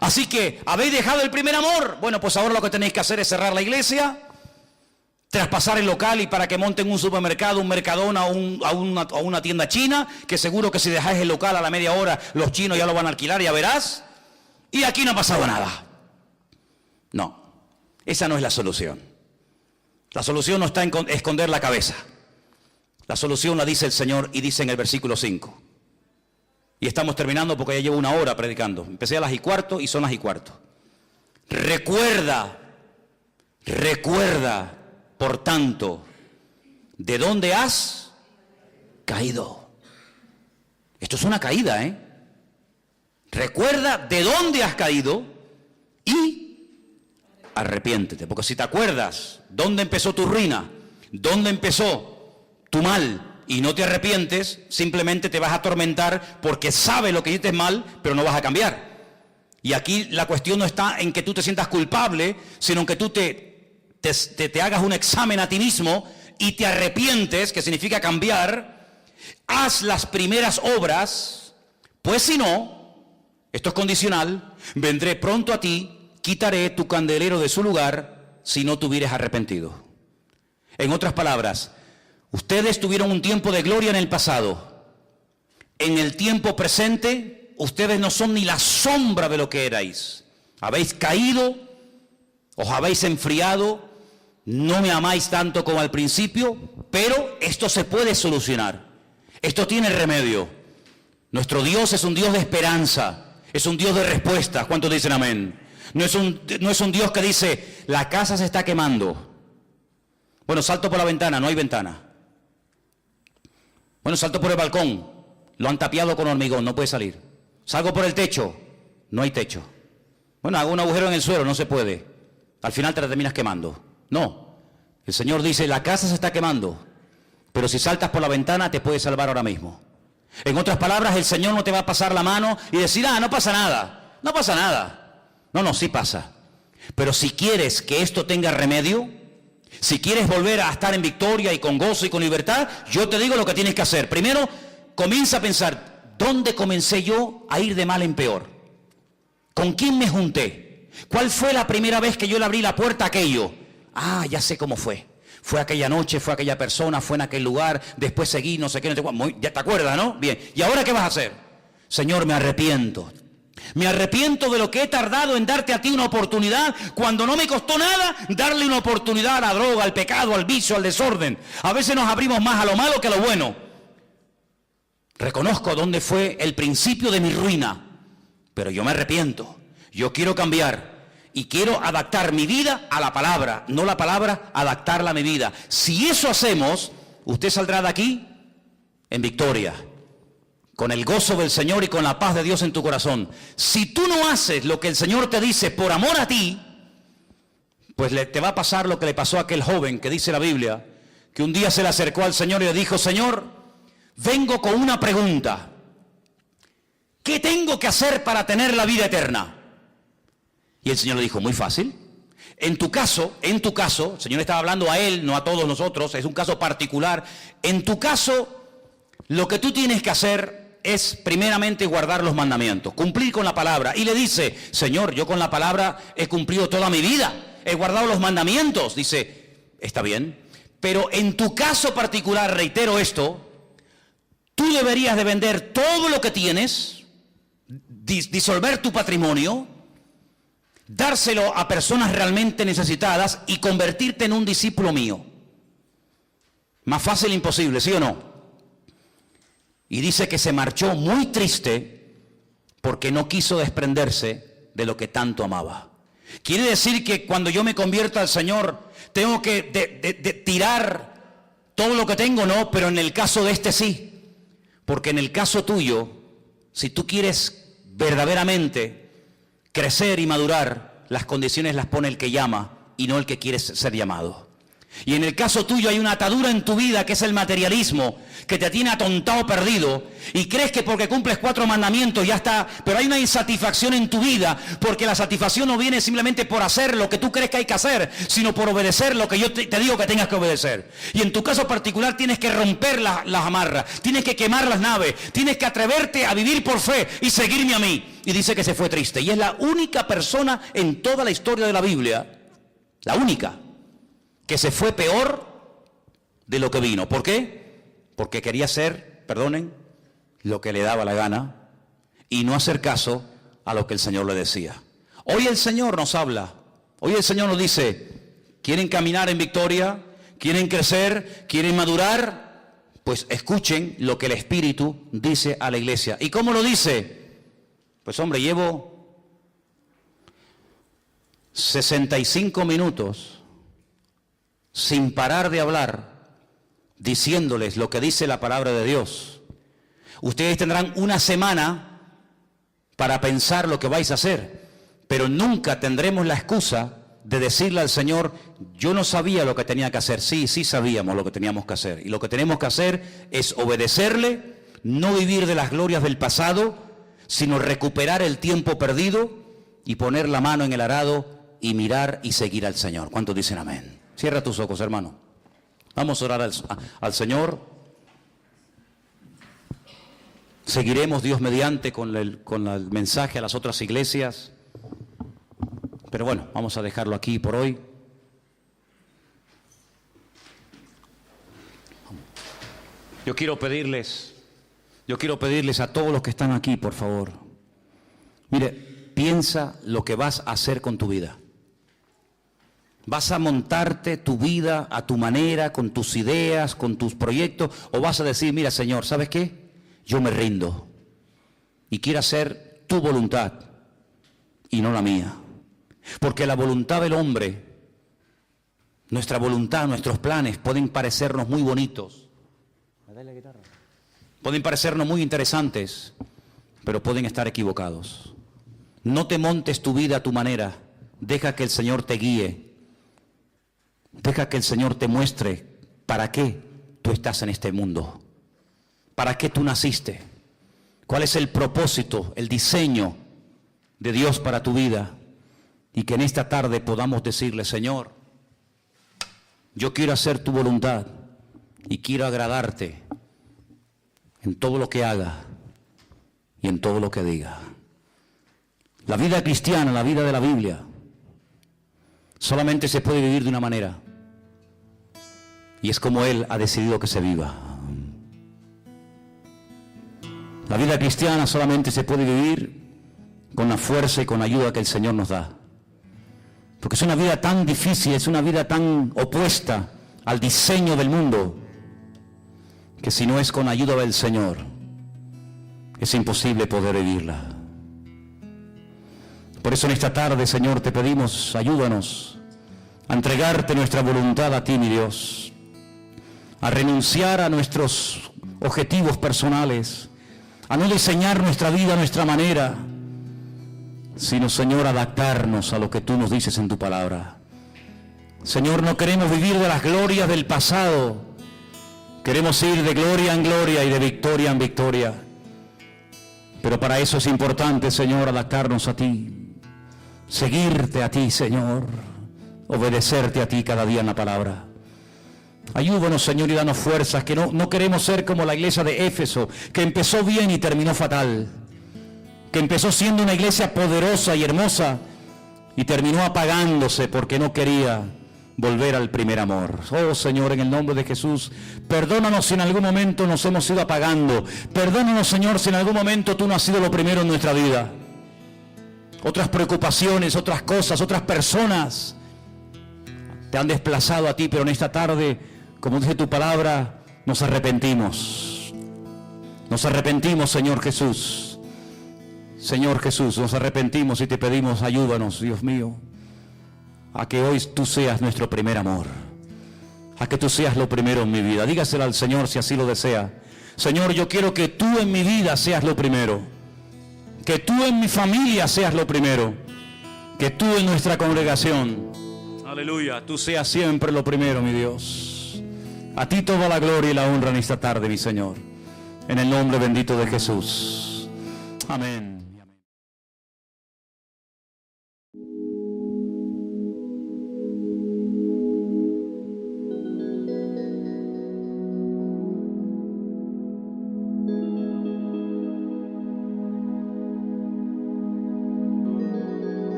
Así que, ¿habéis dejado el primer amor? Bueno, pues ahora lo que tenéis que hacer es cerrar la iglesia, traspasar el local y para que monten un supermercado, un Mercadona o una tienda china, que seguro que si dejáis el local a la media hora, los chinos ya lo van a alquilar, ya verás. Y aquí no ha pasado nada. No, esa no es la solución. La solución no está en esconder la cabeza. La solución la dice el Señor y dice en el versículo 5. Y estamos terminando porque ya llevo una hora predicando. Empecé a las 1:15 y son las 1:15. Recuerda, por tanto, ¿de dónde has caído? Esto es una caída, ¿eh? Recuerda de dónde has caído y arrepiéntete. Porque si te acuerdas dónde empezó tu ruina, dónde empezó tu mal y no te arrepientes, simplemente te vas a atormentar porque sabes lo que hiciste mal, pero no vas a cambiar. Y aquí la cuestión no está en que tú te sientas culpable, sino en que tú te hagas un examen a ti mismo y te arrepientes, que significa cambiar. Haz las primeras obras, pues si no, esto es condicional, vendré pronto a ti, quitaré tu candelero de su lugar si no te hubieres arrepentido. En otras palabras, ustedes tuvieron un tiempo de gloria en el pasado. En el tiempo presente, ustedes no son ni la sombra de lo que erais. Habéis caído, os habéis enfriado, no me amáis tanto como al principio, pero esto se puede solucionar. Esto tiene remedio. Nuestro Dios es un Dios de esperanza, es un Dios de respuestas. ¿Cuántos dicen amén? No es un Dios que dice, la casa se está quemando. Bueno, salto por la ventana, no hay ventana. Bueno, salto por el balcón, lo han tapiado con hormigón, no puede salir. Salgo por el techo, no hay techo. Bueno, hago un agujero en el suelo, no se puede. Al final te la terminas quemando. No, el Señor dice, la casa se está quemando, pero si saltas por la ventana te puede salvar ahora mismo. En otras palabras, el Señor no te va a pasar la mano y decir, no pasa nada, no pasa nada. No, sí pasa. Pero si quieres que esto tenga remedio, si quieres volver a estar en victoria y con gozo y con libertad, yo te digo lo que tienes que hacer. Primero, comienza a pensar, ¿dónde comencé yo a ir de mal en peor? ¿Con quién me junté? ¿Cuál fue la primera vez que yo le abrí la puerta a aquello? Ya sé cómo fue. Fue aquella noche, fue aquella persona, fue en aquel lugar, después seguí, no sé qué, ya te acuerdas, ¿no? Bien, ¿y ahora qué vas a hacer? Señor, me arrepiento. Me arrepiento de lo que he tardado en darte a ti una oportunidad, cuando no me costó nada darle una oportunidad a la droga, al pecado, al vicio, al desorden. A veces nos abrimos más a lo malo que a lo bueno. Reconozco dónde fue el principio de mi ruina, pero yo me arrepiento. Yo quiero cambiar y quiero adaptar mi vida a la palabra, no la palabra adaptarla a mi vida. Si eso hacemos, usted saldrá de aquí en victoria, con el gozo del Señor y con la paz de Dios en tu corazón. Si tú no haces lo que el Señor te dice por amor a ti, pues te va a pasar lo que le pasó a aquel joven que dice la Biblia, que un día se le acercó al Señor y le dijo, Señor, vengo con una pregunta. ¿Qué tengo que hacer para tener la vida eterna? Y el Señor le dijo, muy fácil. En tu caso, el Señor estaba hablando a él, no a todos nosotros, es un caso particular. En tu caso, lo que tú tienes que hacer es primeramente guardar los mandamientos, cumplir con la palabra. Y le dice, Señor, yo con la palabra he cumplido toda mi vida, he guardado los mandamientos. Dice, está bien, pero en tu caso particular, reitero esto, tú deberías de vender todo lo que tienes, disolver tu patrimonio, dárselo a personas realmente necesitadas y convertirte en un discípulo mío. Más fácil imposible, ¿sí o no? Y dice que se marchó muy triste porque no quiso desprenderse de lo que tanto amaba. Quiere decir que cuando yo me convierta al Señor, tengo que tirar todo lo que tengo, no, pero en el caso de este sí. Porque en el caso tuyo, si tú quieres verdaderamente crecer y madurar, las condiciones las pone el que llama y no el que quiere ser llamado. Y en el caso tuyo hay una atadura en tu vida que es el materialismo, que te tiene atontado, perdido, y crees que porque cumples 4 mandamientos ya está, pero hay una insatisfacción en tu vida, porque la satisfacción no viene simplemente por hacer lo que tú crees que hay que hacer, sino por obedecer lo que yo te digo que tengas que obedecer. Y en tu caso particular tienes que romper las amarras, tienes que quemar las naves, tienes que atreverte a vivir por fe y seguirme a mí. Y dice que se fue triste, y es la única persona en toda la historia de la Biblia, la única, que se fue peor de lo que vino. ¿Por qué? Porque quería hacer, perdonen, lo que le daba la gana y no hacer caso a lo que el Señor le decía. Hoy el Señor nos habla, hoy el Señor nos dice, ¿quieren caminar en victoria? ¿Quieren crecer? ¿Quieren madurar? Pues escuchen lo que el Espíritu dice a la iglesia. ¿Y cómo lo dice? Pues hombre, llevo 65 minutos sin parar de hablar, diciéndoles lo que dice la palabra de Dios. Ustedes tendrán una semana para pensar lo que vais a hacer, pero nunca tendremos la excusa de decirle al Señor, yo no sabía lo que tenía que hacer. Sí sabíamos lo que teníamos que hacer, y lo que tenemos que hacer es obedecerle, no vivir de las glorias del pasado, sino recuperar el tiempo perdido y poner la mano en el arado y mirar y seguir al Señor. ¿Cuántos dicen amén? Cierra tus ojos, hermano. Vamos a orar al Señor. Seguiremos, Dios mediante, con el mensaje a las otras iglesias. Pero bueno, vamos a dejarlo aquí por hoy. Yo quiero pedirles a todos los que están aquí, por favor. Mire, piensa lo que vas a hacer con tu vida. ¿Vas a montarte tu vida a tu manera, con tus ideas, con tus proyectos? ¿O vas a decir, mira, Señor, ¿sabes qué? Yo me rindo y quiero hacer tu voluntad y no la mía? Porque la voluntad del hombre, nuestra voluntad, nuestros planes pueden parecernos muy bonitos. Pueden parecernos muy interesantes, pero pueden estar equivocados. No te montes tu vida a tu manera. Deja que el Señor te guíe. Deja que el Señor te muestre para qué tú estás en este mundo. ¿Para qué tú naciste? ¿Cuál es el propósito, el diseño de Dios para tu vida? Y que en esta tarde podamos decirle, Señor, yo quiero hacer tu voluntad y quiero agradarte en todo lo que haga y en todo lo que diga. La vida cristiana, la vida de la Biblia, solamente se puede vivir de una manera, y es como Él ha decidido que se viva. La vida cristiana solamente se puede vivir con la fuerza y con la ayuda que el Señor nos da, porque es una vida tan difícil, es una vida tan opuesta al diseño del mundo, que si no es con la ayuda del Señor, es imposible poder vivirla. Por eso en esta tarde, Señor, te pedimos, ayúdanos a entregarte nuestra voluntad a ti, mi Dios, a renunciar a nuestros objetivos personales, a no diseñar nuestra vida a nuestra manera, sino, Señor, adaptarnos a lo que tú nos dices en tu palabra. Señor, no queremos vivir de las glorias del pasado, queremos ir de gloria en gloria y de victoria en victoria. Pero para eso es importante, Señor, adaptarnos a ti, seguirte a ti, Señor, obedecerte a ti cada día en la palabra. Ayúdanos, Señor, y danos fuerzas, que no queremos ser como la iglesia de Éfeso, que empezó bien y terminó fatal, que empezó siendo una iglesia poderosa y hermosa y terminó apagándose porque no quería volver al primer amor. Oh, Señor, en el nombre de Jesús, perdónanos si en algún momento nos hemos ido apagando. Perdónanos, Señor, si en algún momento tú no has sido lo primero en nuestra vida. Otras preocupaciones, otras cosas, otras personas te han desplazado a ti, pero en esta tarde, como dice tu palabra, nos arrepentimos. Nos arrepentimos, Señor Jesús. Señor Jesús, nos arrepentimos y te pedimos, ayúdanos, Dios mío, a que hoy tú seas nuestro primer amor, a que tú seas lo primero en mi vida. Dígaselo al Señor si así lo desea. Señor, yo quiero que tú en mi vida seas lo primero, que tú en mi familia seas lo primero, que tú en nuestra congregación, aleluya, tú seas siempre lo primero, mi Dios. A ti toda la gloria y la honra en esta tarde, mi Señor, en el nombre bendito de Jesús. Amén.